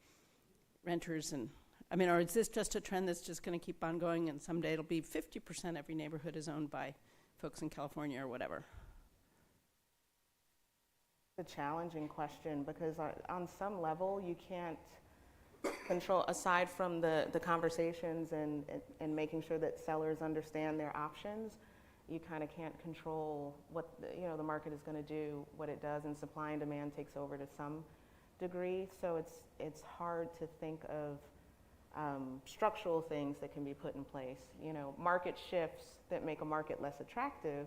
renters? And I mean, or is this just a trend that's just going to keep on going and someday it'll be 50% every neighborhood is owned by folks in California or whatever? It's a challenging question because on some level you can't control, aside from the conversations and making sure that sellers understand their options, you kind of can't control what the market is going to do, what it does, and supply and demand takes over to some degree. So it's hard to think of structural things that can be put in place. Market shifts that make a market less attractive,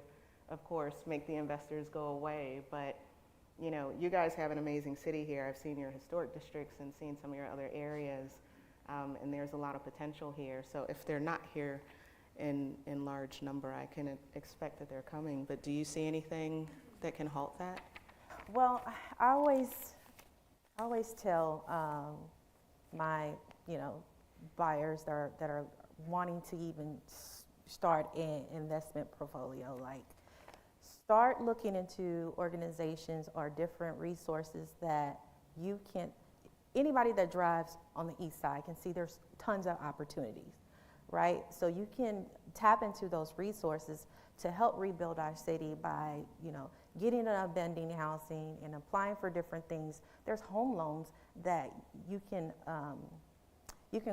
of course, make the investors go away. But you guys have an amazing city here. I've seen your historic districts and seen some of your other areas, and there's a lot of potential here. So if they're not here in large number, I can expect that they're coming. But do you see anything that can halt that? Well, I always tell my buyers that are wanting to even start an investment portfolio, like start looking into organizations or different resources that you can, anybody that drives on the east side can see there's tons of opportunities, right? So you can tap into those resources to help rebuild our city by, getting an abandoned housing and applying for different things. There's home loans that you can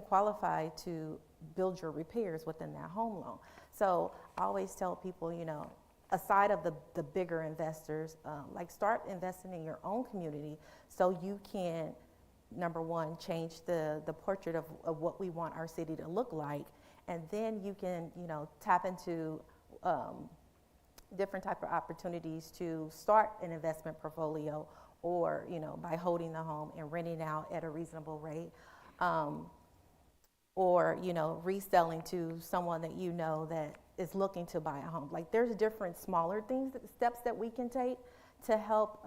qualify to build your repairs within that home loan. So I always tell people, aside of the bigger investors, like start investing in your own community so you can, number one, change the portrait of what we want our city to look like, and then you can, tap into different type of opportunities to start an investment portfolio, or by holding the home and renting out at a reasonable rate, or reselling to someone that that is looking to buy a home. Like there's different smaller steps that we can take to help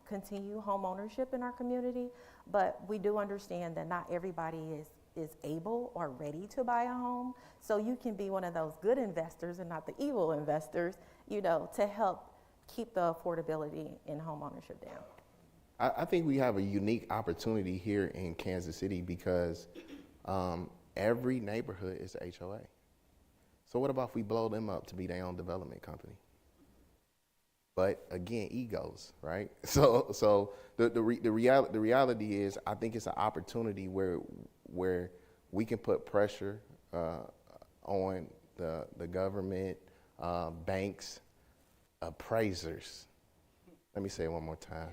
continue home ownership in our community, but we do understand that not everybody is able or ready to buy a home. So you can be one of those good investors and not the evil investors, to help keep the affordability in home ownership down. I think we have a unique opportunity here in Kansas City because every neighborhood is a HOA. So what about if we blow them up to be their own development company? But again, egos, right? So the reality is, I think it's an opportunity where we can put pressure on the government, banks, appraisers. Let me say it one more time.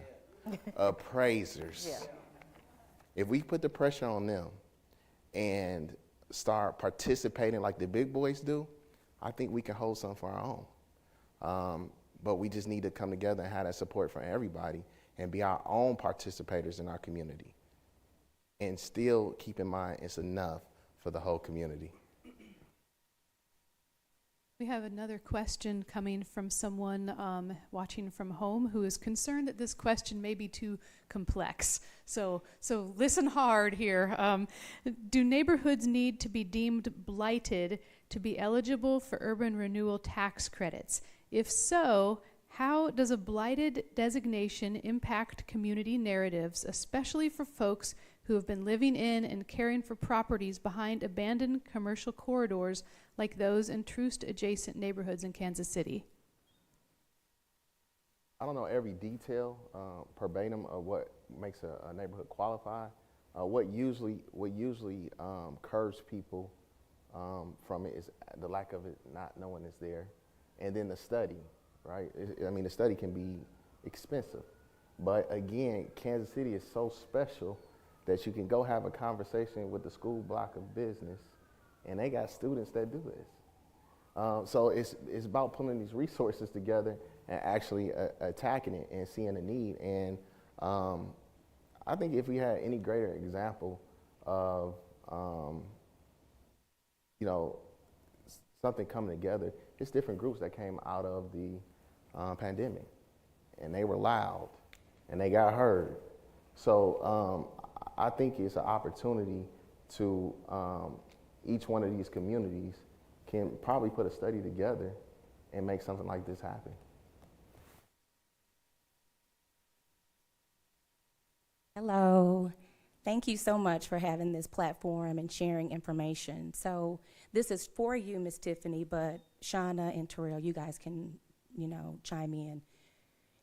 Appraisers. Yeah. If we put the pressure on them and start participating like the big boys do, I think we can hold something for our own. but we just need to come together and have that support from everybody and be our own participators in our community. And still keep in mind it's enough for the whole community. We have another question coming from someone watching from home who is concerned that this question may be too complex. So listen hard here. Do neighborhoods need to be deemed blighted to be eligible for urban renewal tax credits? If so, how does a blighted designation impact community narratives, especially for folks who have been living in and caring for properties behind abandoned commercial corridors like those in Troost-adjacent neighborhoods in Kansas City? I don't know every detail verbatim of what makes a neighborhood qualify. What usually curves people from it is the lack of it not knowing it's there, and then the study, right? I mean, the study can be expensive, but again, Kansas City is so special that you can go have a conversation with the school block of business, and they got students that do this. So it's about pulling these resources together and actually attacking it and seeing the need. And I think if we had any greater example of something coming together, it's different groups that came out of the pandemic, and they were loud and they got heard. So I think it's an opportunity to each one of these communities can probably put a study together and make something like this happen. Hello. Thank you so much for having this platform and sharing information. So this is for you, Ms. Tiffany, but Shawnna and Terrell, you guys can, chime in.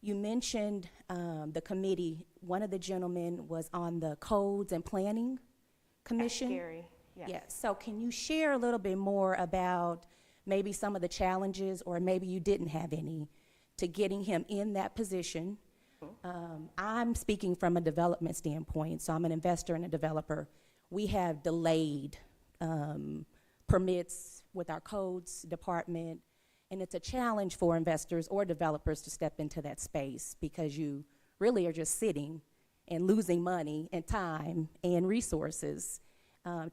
You mentioned the committee. One of the gentlemen was on the Codes and Planning Commission. That's Gary, yes. Yeah. So can you share a little bit more about maybe some of the challenges, or maybe you didn't have any, to getting him in that position? I'm speaking from a development standpoint, so I'm an investor and a developer. We have delayed permits with our codes department, and it's a challenge for investors or developers to step into that space because you really are just sitting and losing money and time and resources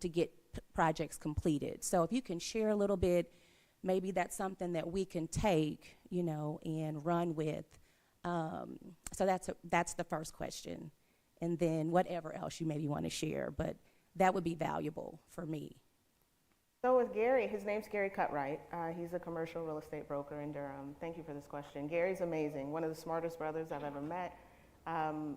to get projects completed. So if you can share a little bit, maybe that's something that we can take, and run with. So that's the first question. And then whatever else you maybe want to share, but that would be valuable for me. So with Gary, his name's Gary Cutright. He's a commercial real estate broker in Durham. Thank you for this question. Gary's amazing, one of the smartest brothers I've ever met.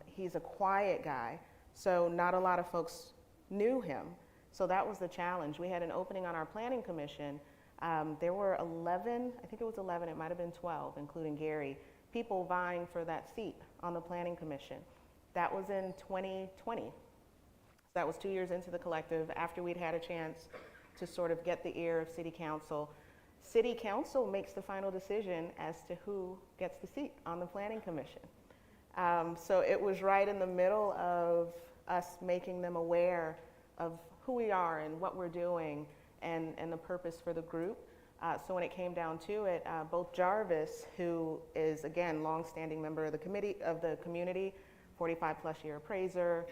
He's a quiet guy, so not a lot of folks knew him. So that was the challenge. We had an opening on our planning commission. There were 11, I think it was 11, it might have been 12, including Gary, people vying for that seat on the planning commission. That was in 2020. That was 2 years into the collective, after we'd had a chance to sort of get the ear of city council. City council makes the final decision as to who gets the seat on the planning commission. So it was right in the middle of us making them aware of who we are and what we're doing and the purpose for the group. So when it came down to it, both Jarvis, who is again longstanding member of the community, 45-plus year appraiser,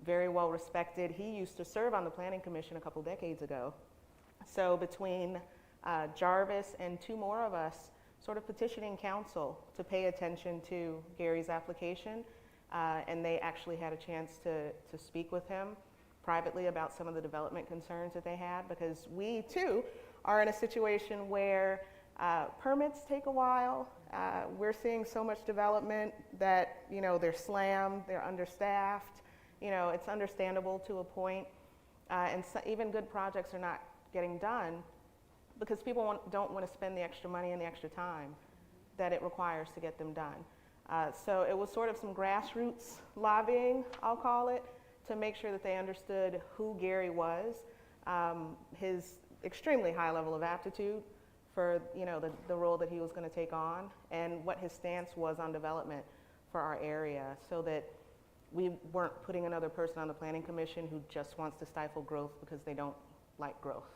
very well respected. He used to serve on the planning commission a couple decades ago. So between Jarvis and two more of us, sort of petitioning council to pay attention to Gary's application, and they actually had a chance to speak with him privately about some of the development concerns that they had, because we too are in a situation where permits take a while. We're seeing so much development that, they're slammed, they're understaffed. It's understandable to a point. And so even good projects are not getting done because people don't want to spend the extra money and the extra time that it requires to get them done. So it was sort of some grassroots lobbying, I'll call it, to make sure that they understood who Gary was, his extremely high level of aptitude for the role that he was going to take on, and what his stance was on development for our area, so that we weren't putting another person on the planning commission who just wants to stifle growth because they don't like growth.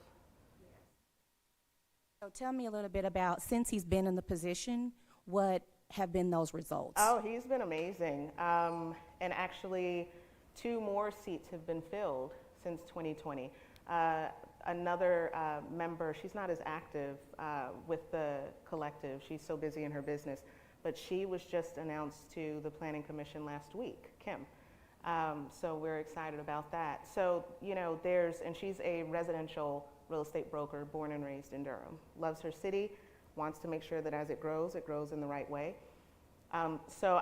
So tell me a little bit about, since he's been in the position, what have been those results? Oh, he's been amazing. And actually, 2 more seats have been filled since 2020. Another member, she's not as active with the collective. She's so busy in her business. But she was just announced to the Planning Commission last week, Kim. So we're excited about that. So, you know, and she's a residential real estate broker, born and raised in Durham. Loves her city, wants to make sure that as it grows in the right way. So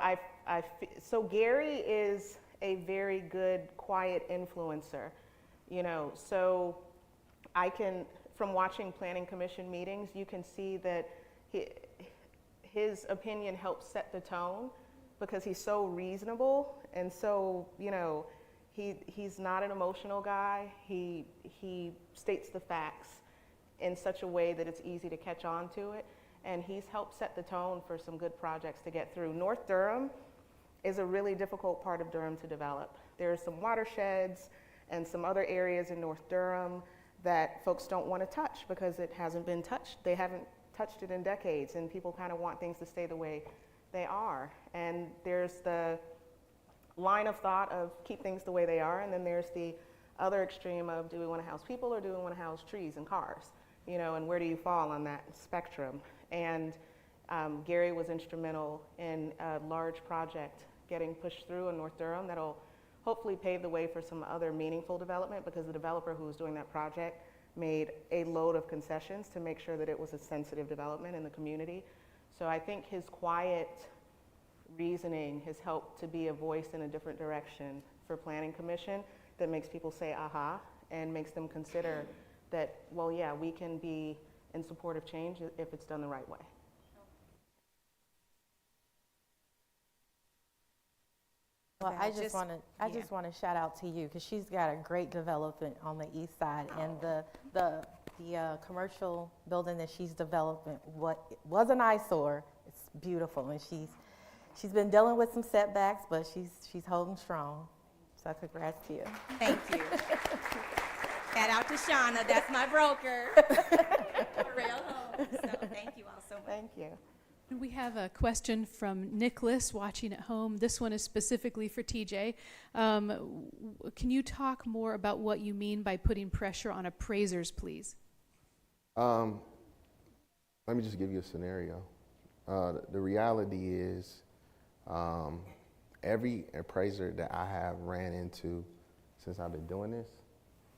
Gary is a very good, quiet influencer, you know. So from watching Planning Commission meetings, you can see that his opinion helps set the tone because he's so reasonable and so, you know, he's not an emotional guy. He states the facts in such a way that it's easy to catch on to it. And he's helped set the tone for some good projects to get through. North Durham is a really difficult part of Durham to develop. There are some watersheds and some other areas in North Durham that folks don't want to touch because it hasn't been touched. They haven't touched it in decades, and people kind of want things to stay the way they are. And there's the line of thought of keep things the way they are, and then there's the other extreme of do we want to house people or do we want to house trees and cars? You know, and where do you fall on that spectrum? And Gary was instrumental in a large project getting pushed through in North Durham that'll hopefully pave the way for some other meaningful development, because the developer who was doing that project made a load of concessions to make sure that it was a sensitive development in the community. So I think his quiet reasoning has helped to be a voice in a different direction for Planning Commission that makes people say aha and makes them consider that, well, yeah, we can be in support of change if it's done the right way. Well, I just want to shout out to you because she's got a great development on the east side, and the commercial building that she's developing was an eyesore. It's beautiful, and she's been dealing with some setbacks, but she's holding strong. So congrats to you. Thank you. Shout out to Shawnna, that's my broker. Real home. So thank you all so much. Thank you. We have a question from Nicholas watching at home. This one is specifically for TJ. Can you talk more about what you mean by putting pressure on appraisers, please? Let me just give you a scenario. The reality is every appraiser that I have ran into since I've been doing this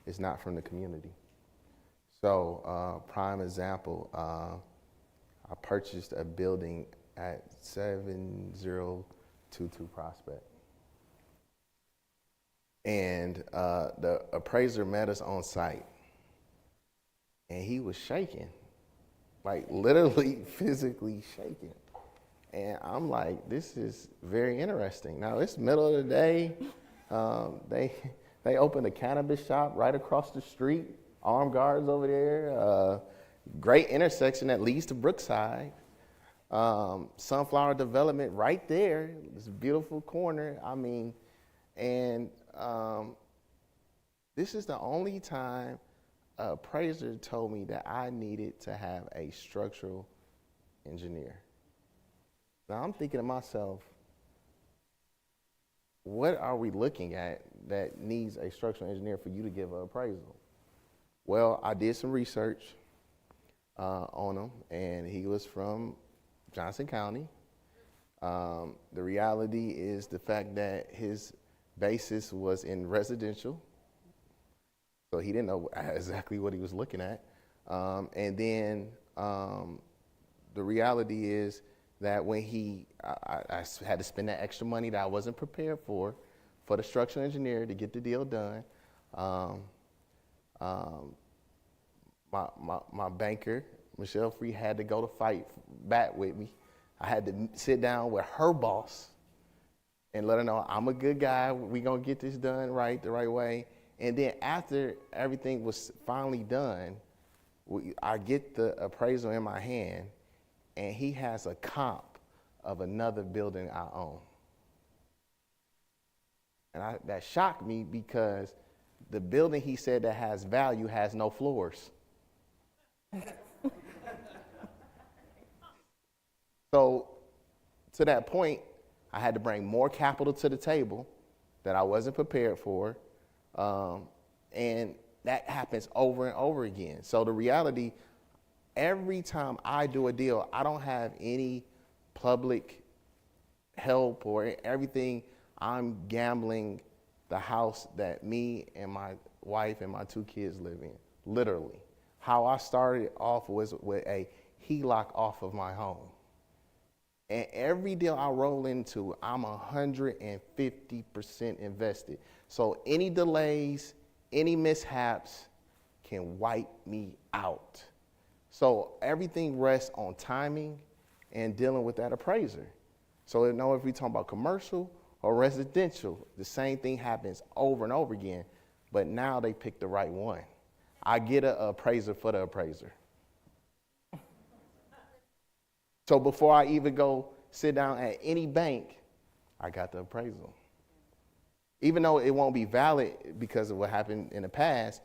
is not from the community. So prime example, I purchased a building at 7022 Prospect. And the appraiser met us on site, and he was shaking, like literally physically shaking. And I'm like, this is very interesting. Now it's middle of the day. They opened a cannabis shop right across the street, armed guards over there. Great intersection that leads to Brookside. Sunflower development right there. This beautiful corner. I mean, and this is the only time an appraiser told me that I needed to have a structural engineer. Now I'm thinking to myself, what are we looking at that needs a structural engineer for you to give an appraisal? Well, I did some research on him, and he was from Johnson County. The reality is the fact that his basis was in residential, so he didn't know exactly what he was looking at. And then the reality is that when I had to spend that extra money that I wasn't prepared for the structural engineer to get the deal done. My banker, Michelle Free, had to go to fight back with me. I had to sit down with her boss and let her know I'm a good guy. We're going to get this done right, the right way. And then after everything was finally done, I get the appraisal in my hand, and he has a comp of another building I own. And that shocked me because the building he said that has value has no floors. So to that point, I had to bring more capital to the table that I wasn't prepared for. And that happens over and over again. So the reality, every time I do a deal, I don't have any public help or everything. I'm gambling the house that me and my wife and my 2 kids live in, literally. How I started off was with a HELOC off of my home. And every deal I roll into, I'm 150% invested. So any delays, any mishaps can wipe me out. So everything rests on timing and dealing with that appraiser. So if we talk about commercial or residential, the same thing happens over and over again, but now they pick the right one. I get an appraiser for the appraiser. So before I even go sit down at any bank, I got the appraisal. Even though it won't be valid because of what happened in the past,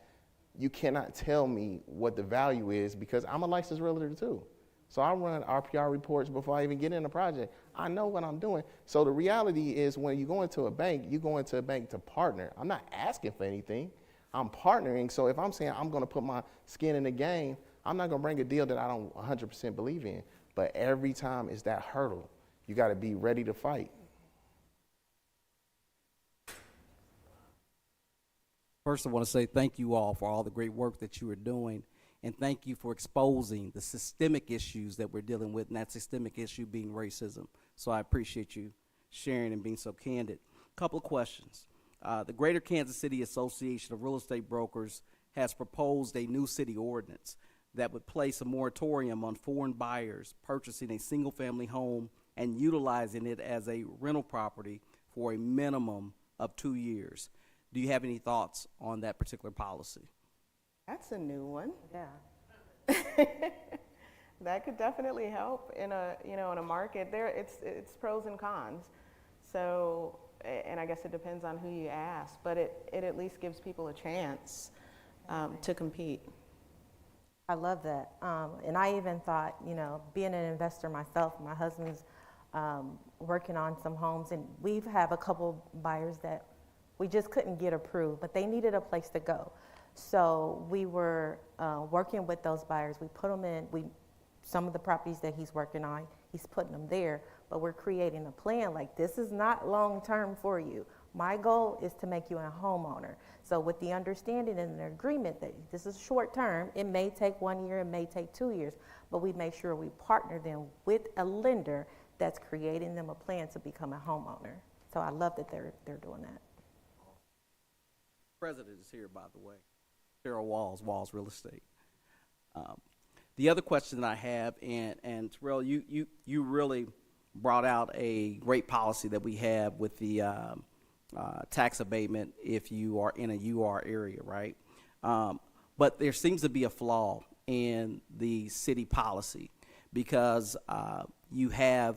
you cannot tell me what the value is because I'm a licensed realtor too. So I run RPR reports before I even get in a project. I know what I'm doing. So the reality is when you go into a bank, you go into a bank to partner. I'm not asking for anything. I'm partnering. So if I'm saying I'm going to put my skin in the game, I'm not going to bring a deal that I don't 100% believe in. But every time it's that hurdle. You got to be ready to fight. First, I want to say thank you all for all the great work that you are doing, and thank you for exposing the systemic issues that we're dealing with, and that systemic issue being racism. So I appreciate you sharing and being so candid. A couple of questions. The Greater Kansas City Association of Real Estate Brokers has proposed a new city ordinance that would place a moratorium on foreign buyers purchasing a single-family home and utilizing it as a rental property for a minimum of 2 years. Do you have any thoughts on that particular policy? That's a new one. Yeah. That could definitely help in a, in a market. It's pros and cons. So, and I guess it depends on who you ask, but it at least gives people a chance to compete. I love that. And I even thought, being an investor myself, my husband's working on some homes, and we have a couple buyers that we just couldn't get approved, but they needed a place to go. So we were working with those buyers. We put them in, some of the properties that he's working on, he's putting them there, but we're creating a plan like this is not long-term for you. My goal is to make you a homeowner. So with the understanding and the agreement that this is short-term, it may take 1 year, it may take 2 years, but we make sure we partner them with a lender that's creating them a plan to become a homeowner. So I love that they're doing that. President is here, by the way. Terrell Walls Real Estate. The other question that I have, and Terrell, you really brought out a great policy that we have with the tax abatement if you are in a UR area, right? But there seems to be a flaw in the city policy because you have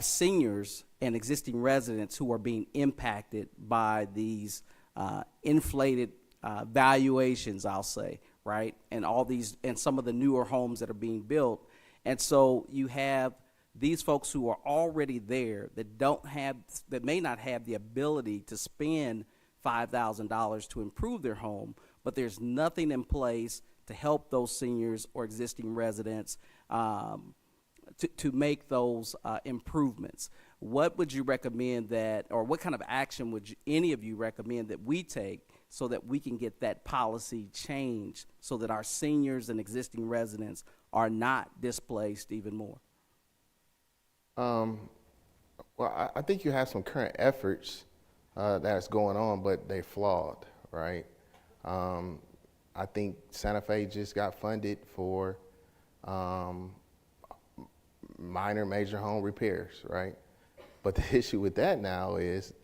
seniors and existing residents who are being impacted by these inflated valuations, I'll say, right? And all these, and some of the newer homes that are being built. And so you have these folks who are already there that may not have the ability to spend $5,000 to improve their home, but there's nothing in place to help those seniors or existing residents to make those improvements. What would you recommend or what kind of action would any of you recommend that we take so that we can get that policy changed so that our seniors and existing residents are not displaced even more? Well, I think you have some current efforts that's going on, but they're flawed, right? I think Santa Fe just got funded for minor major home repairs, right? But the issue with that now is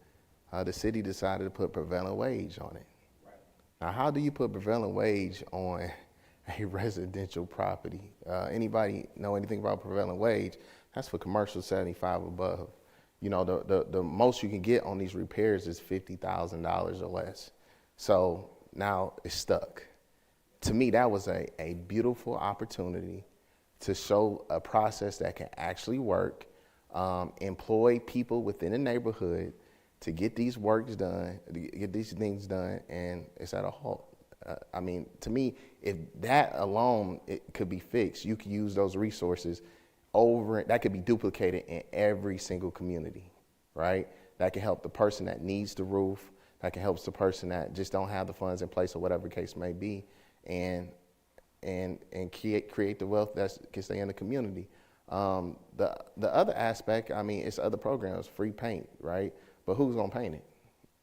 the city decided to put prevailing wage on it. Right. Now, how do you put prevailing wage on a residential property? Anybody know anything about prevailing wage? That's for commercial 75 above. You know, the most you can get on these repairs is $50,000 or less. So now it's stuck. To me, that was a beautiful opportunity to show a process that can actually work, employ people within the neighborhood to get these works done, to get these things done, and it's at a halt. I mean, to me, if that alone it could be fixed, you could use those resources that could be duplicated in every single community, right? That can help the person that needs the roof, that can help the person that just don't have the funds in place or whatever the case may be, and create the wealth that can stay in the community. The other aspect, I mean, it's other programs, free paint, right? But who's gonna paint it,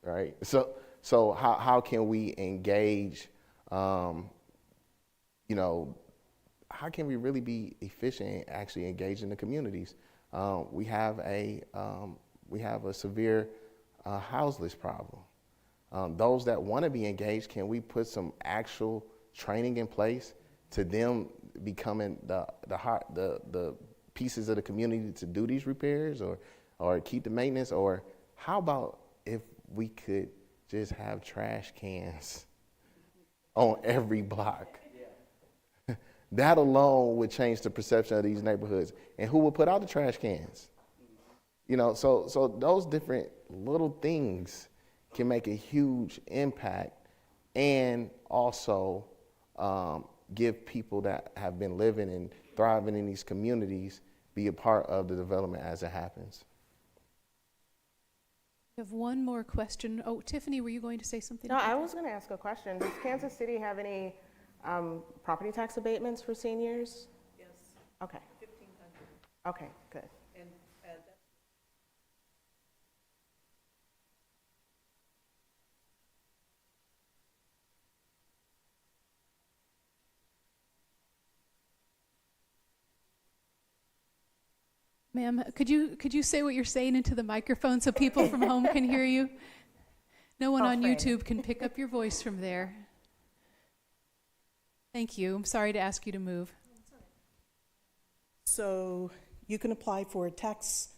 right? So how can we engage? How can we really be efficient and actually engage in the communities? We have a severe houseless problem. Those that want to be engaged, can we put some actual training in place to them becoming the pieces of the community to do these repairs or keep the maintenance? Or how about if we could just have trash cans on every block? That alone would change the perception of these neighborhoods. And who would put out the trash cans? So those different little things can make a huge impact, and also give people that have been living and thriving in these communities be a part of the development as it happens. We have one more question. Oh, Tiffany, were you going to say something? No, I was going to ask a question. Does Kansas City have any property tax abatements for seniors? Yes. Okay. 1,500. Okay, good. And Ma'am, could you say what you're saying into the microphone so people from home can hear you? No one on YouTube can pick up your voice from there. Thank you. I'm sorry to ask you to move. So you can apply for a tax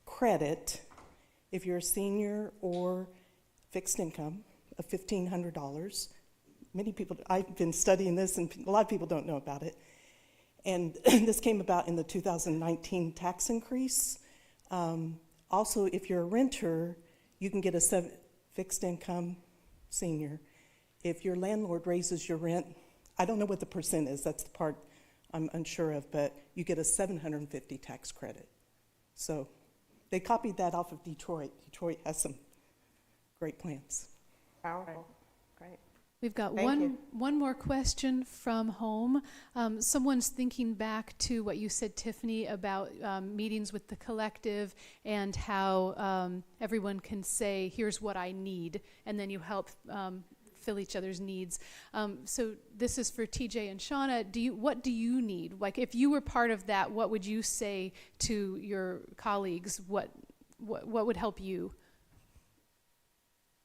credit if you're a senior or fixed income of $1,500. Many people, I've been studying this and a lot of people don't know about it. And this came about in the 2019 tax increase. Also, if you're a renter, you can get a fixed income senior. If your landlord raises your rent, I don't know what the percent is, that's the part I'm unsure of, but you get a $750 tax credit. So they copied that off of Detroit. Detroit has some great plans. Powerful. Great. We've got Thank one more question from home. Someone's thinking back to what you said, Tiffany, about meetings with the collective and how everyone can say, here's what I need, and then you help fill each other's needs. So this is for TJ and Shawnna. What do you need? Like, if you were part of that, what would you say to your colleagues? What would help you?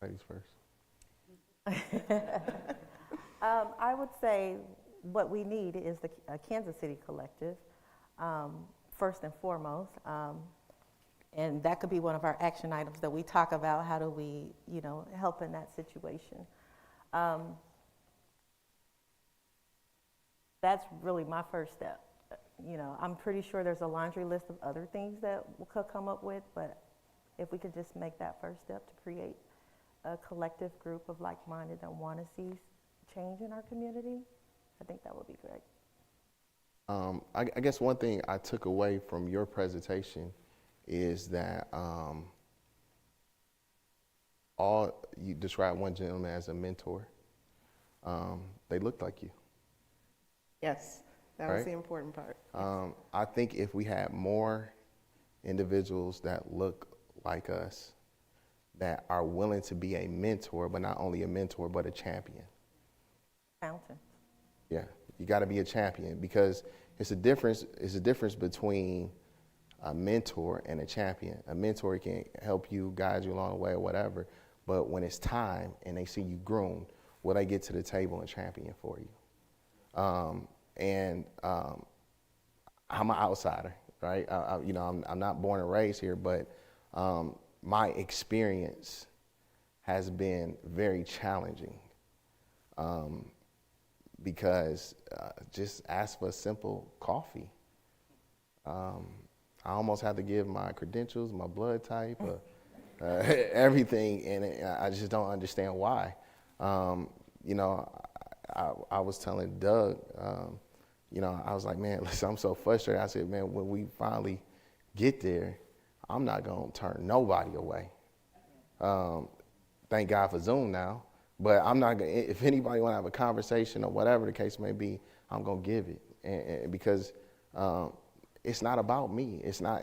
Ladies first. I would say what we need is the Kansas City Collective, first and foremost. And that could be one of our action items that we talk about. How do we, help in that situation? That's really my first step. I'm pretty sure there's a laundry list of other things that we could come up with, but if we could just make that first step to create a collective group of like-minded that want to see change in our community, I think that would be great. I guess one thing I took away from your presentation is that you described one gentleman as a mentor. They looked like you. Yes, that was the important part. I think if we had more individuals that look like us, that are willing to be a mentor, but not only a mentor, but a champion. Fountain. Yeah, you got to be a champion, because it's a difference between a mentor and a champion. A mentor can help you, guide you along the way or whatever, but when it's time and they see you groomed, will they get to the table and champion for you? I'm an outsider, right? I'm not born and raised here, but my experience has been very challenging. because just ask for a simple coffee. I almost had to give my credentials, my blood type, everything, and I just don't understand why. You know, I was telling Doug, you know, I was like, man, listen, I'm so frustrated. I said, man, when we finally get there, I'm not going to turn nobody away. Thank God for Zoom now. But I'm not going to, if anybody want to have a conversation or whatever the case may be, I'm going to give it. And because it's not about me. It's not,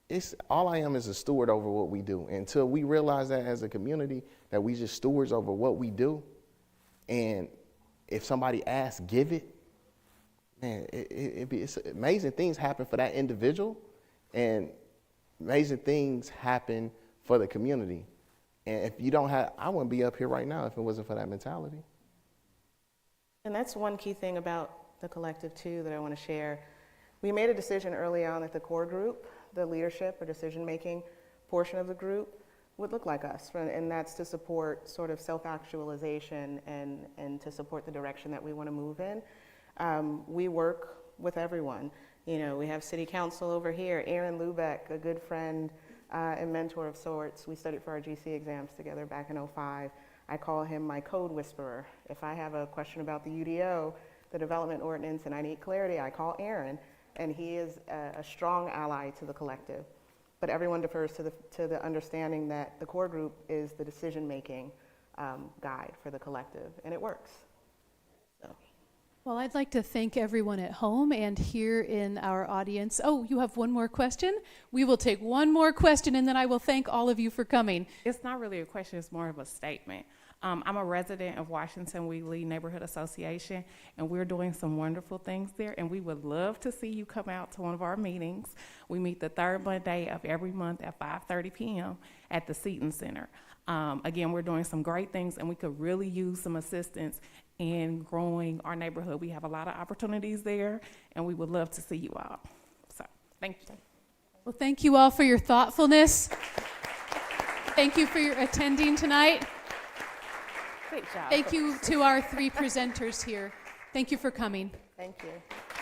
it's all I am is a steward over what we do. Until we realize that as a community, that we just stewards over what we do. And if somebody asks, give it, man, it's amazing things happen for that individual, and amazing things happen for the community. And if you don't have, I wouldn't be up here right now if it wasn't for that mentality. And that's one key thing about the collective too that I want to share. We made a decision early on that the core group, the leadership or decision-making portion of the group, would look like us, and that's to support sort of self-actualization and to support the direction that we want to move in. We work with everyone. You know, we have city council over here, Aaron Lubeck, a good friend and mentor of sorts. We studied for our GC exams together back in '05. I call him my code whisperer. If I have a question about the UDO, the development ordinance, and I need clarity, I call Aaron, and he is a strong ally to the collective. But everyone defers to the understanding that the core group is the decision-making guide for the collective, and it works. So. Well, I'd like to thank everyone at home and here in our audience. Oh, you have one more question? We will take one more question, and then I will thank all of you for coming. It's not really a question, it's more of a statement. I'm a resident of Washington Wheatley Neighborhood Association, and we're doing some wonderful things there, and we would love to see you come out to one of our meetings. We meet the third Monday of every month at 5:30 p.m. at the Seton Center. Again, we're doing some great things, and we could really use some assistance in growing our neighborhood. We have a lot of opportunities there, and we would love to see you all. So, thank you. Well, thank you all for your thoughtfulness. Thank you for your attending tonight. Great job. Thank you to our three presenters here. Thank you for coming. Thank you.